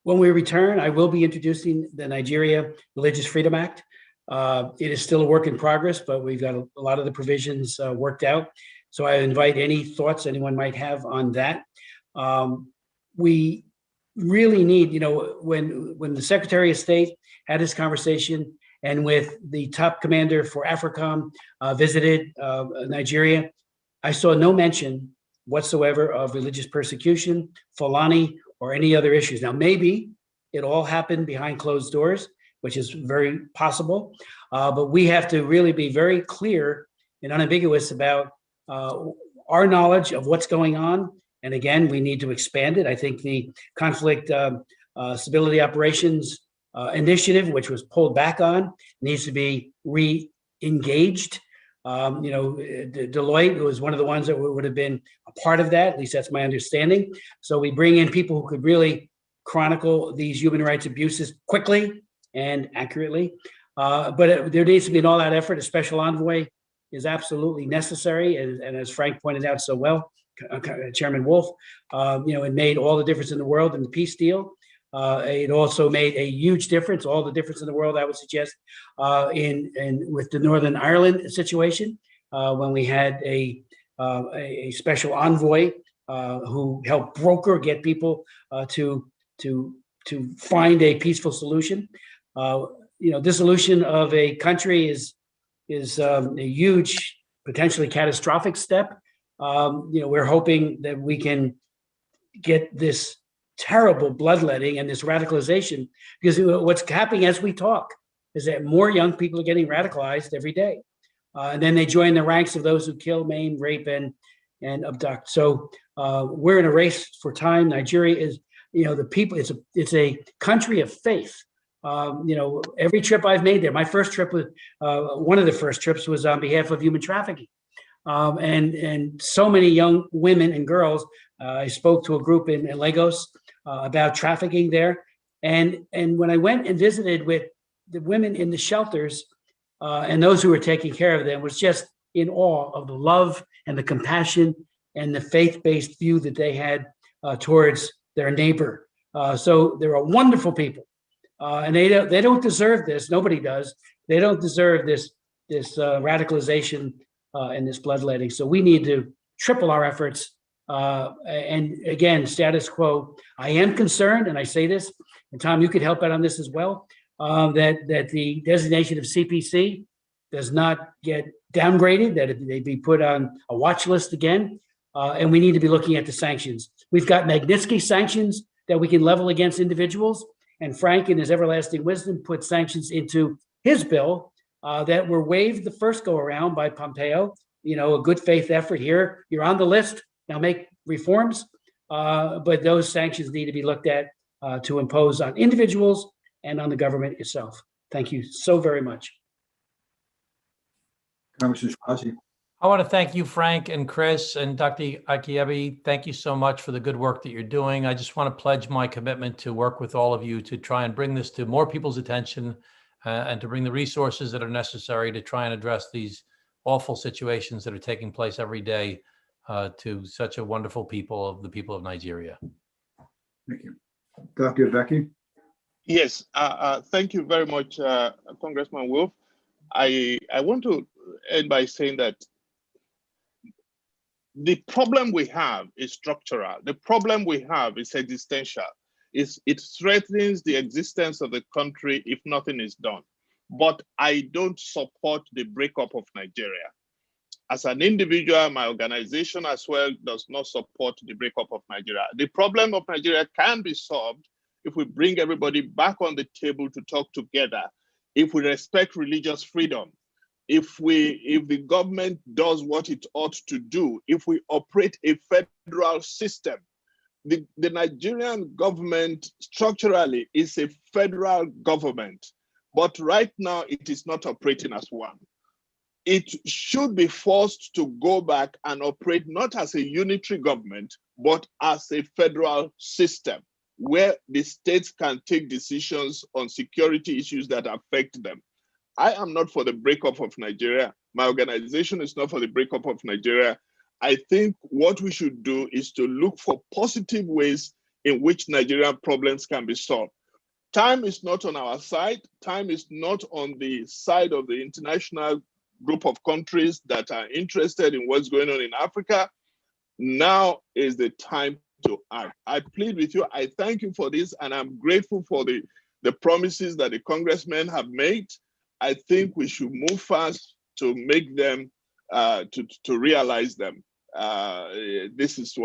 we return, I will be introducing the Nigeria Religious Freedom Act. It is still a work in progress, but we've got a lot of the provisions worked out. So I invite any thoughts anyone might have on that. We really need, when the Secretary of State had this conversation and with the top commander for AFRICOM visited Nigeria, I saw no mention whatsoever of religious persecution, Fulani, or any other issues. Now, maybe it all happened behind closed doors, which is very possible, but we have to really be very clear and unambiguous about our knowledge of what's going on. And again, we need to expand it. I think the conflict stability operations initiative, which was pulled back on, needs to be re-engaged. Deloitte was one of the ones that would have been a part of that. At least that's my understanding. So we bring in people who could really chronicle these human rights abuses quickly and accurately. But there needs to be an all-out effort. A special envoy is absolutely necessary. And as Frank pointed out so well, Chairman Wolf, it made all the difference in the world in the peace deal. It also made a huge difference, all the difference in the world, I would suggest, with the Northern Ireland situation, when we had a special envoy who helped get people to find a peaceful solution. Dissolution of a country is a huge, potentially catastrophic step. We're hoping that we can get this terrible bloodletting and this radicalization, because what's happening as we talk is that more young people are getting radicalized every day. And then they join the ranks of those who kill, maim, rape, and abduct. So we're in a race for time. Nigeria is, the people, it's a country of faith. Every trip I've made there, my first trip was, one of the first trips was on behalf of human trafficking. And so many young women and girls, I spoke to a group in Lagos about trafficking there. And when I went and visited with the women in the shelters and those who were taking care of them, was just in awe of the love and the compassion and the faith-based view that they had towards their neighbor. So they are wonderful people. And they don't deserve this. Nobody does. They don't deserve this radicalization and this bloodletting. So we need to triple our efforts. And again, status quo. I am concerned, and I say this, and Tom, you could help out on this as well, that the designation of CPC does not get downgraded, that they be put on a watch list again. And we need to be looking at the sanctions. We've got Magnitsky sanctions that we can level against individuals. And Frank, in his everlasting wisdom, put sanctions into his bill that were waived the first go around by Pompeo. A good faith effort here. You're on the list. Now make reforms. But those sanctions need to be looked at to impose on individuals and on the government itself. Thank you so very much. Congressman Suozzi. I want to thank you, Frank and Chris and Dr. Ikiebe. Thank you so much for the good work that you're doing. I just want to pledge my commitment to work with all of you to try and bring this to more people's attention and to bring the resources that are necessary to try and address these awful situations that are taking place every day to such a wonderful people, the people of Nigeria. Thank you. Dr. Becky. Yes, thank you very much, Congressman Wolf. I want to end by saying that the problem we have is structural. The problem we have is existential. It threatens the existence of the country if nothing is done. But I don't support the breakup of Nigeria. As an individual, my organization as well does not support the breakup of Nigeria. The problem of Nigeria can be solved if we bring everybody back on the table to talk together, if we respect religious freedom, if the government does what it ought to do, if we operate a federal system. The Nigerian government structurally is a federal government, but right now it is not operating as one. It should be forced to go back and operate not as a unitary government, but as a federal system where the states can take decisions on security issues that affect them. I am not for the breakup of Nigeria. My organization is not for the breakup of Nigeria. I think what we should do is to look for positive ways in which Nigerian problems can be solved. Time is not on our side. Time is not on the side of the international group of countries that are interested in what's going on in Africa. Now is the time to act. I plead with you. I thank you for this, and I'm grateful for the promises that the congressmen have made. I think we should move fast to make them, to realize them. This is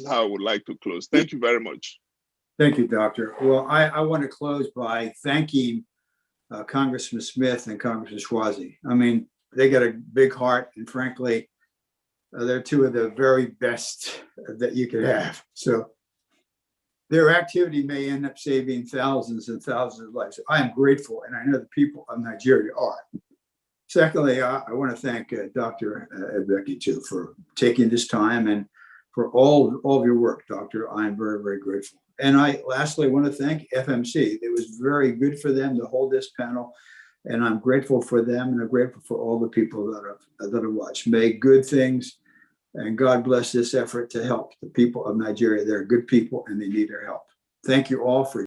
how I would like to close. Thank you very much. Thank you, Doctor. Well, I want to close by thanking Congressman Smith and Congressman Suozzi. I mean, they got a big heart, and frankly, they're two of the very best that you could have. So their activity may end up saving thousands and thousands of lives. I am grateful, and I know the people of Nigeria are. Secondly, I want to thank Dr. Becky too for taking this time and for all of your work, Doctor. I am very, very grateful. And I lastly want to thank FMC. It was very good for them to hold this panel, and I'm grateful for them, and I'm grateful for all the people that have watched. May good things and God bless this effort to help the people of Nigeria. They're good people and they need our help. Thank you all for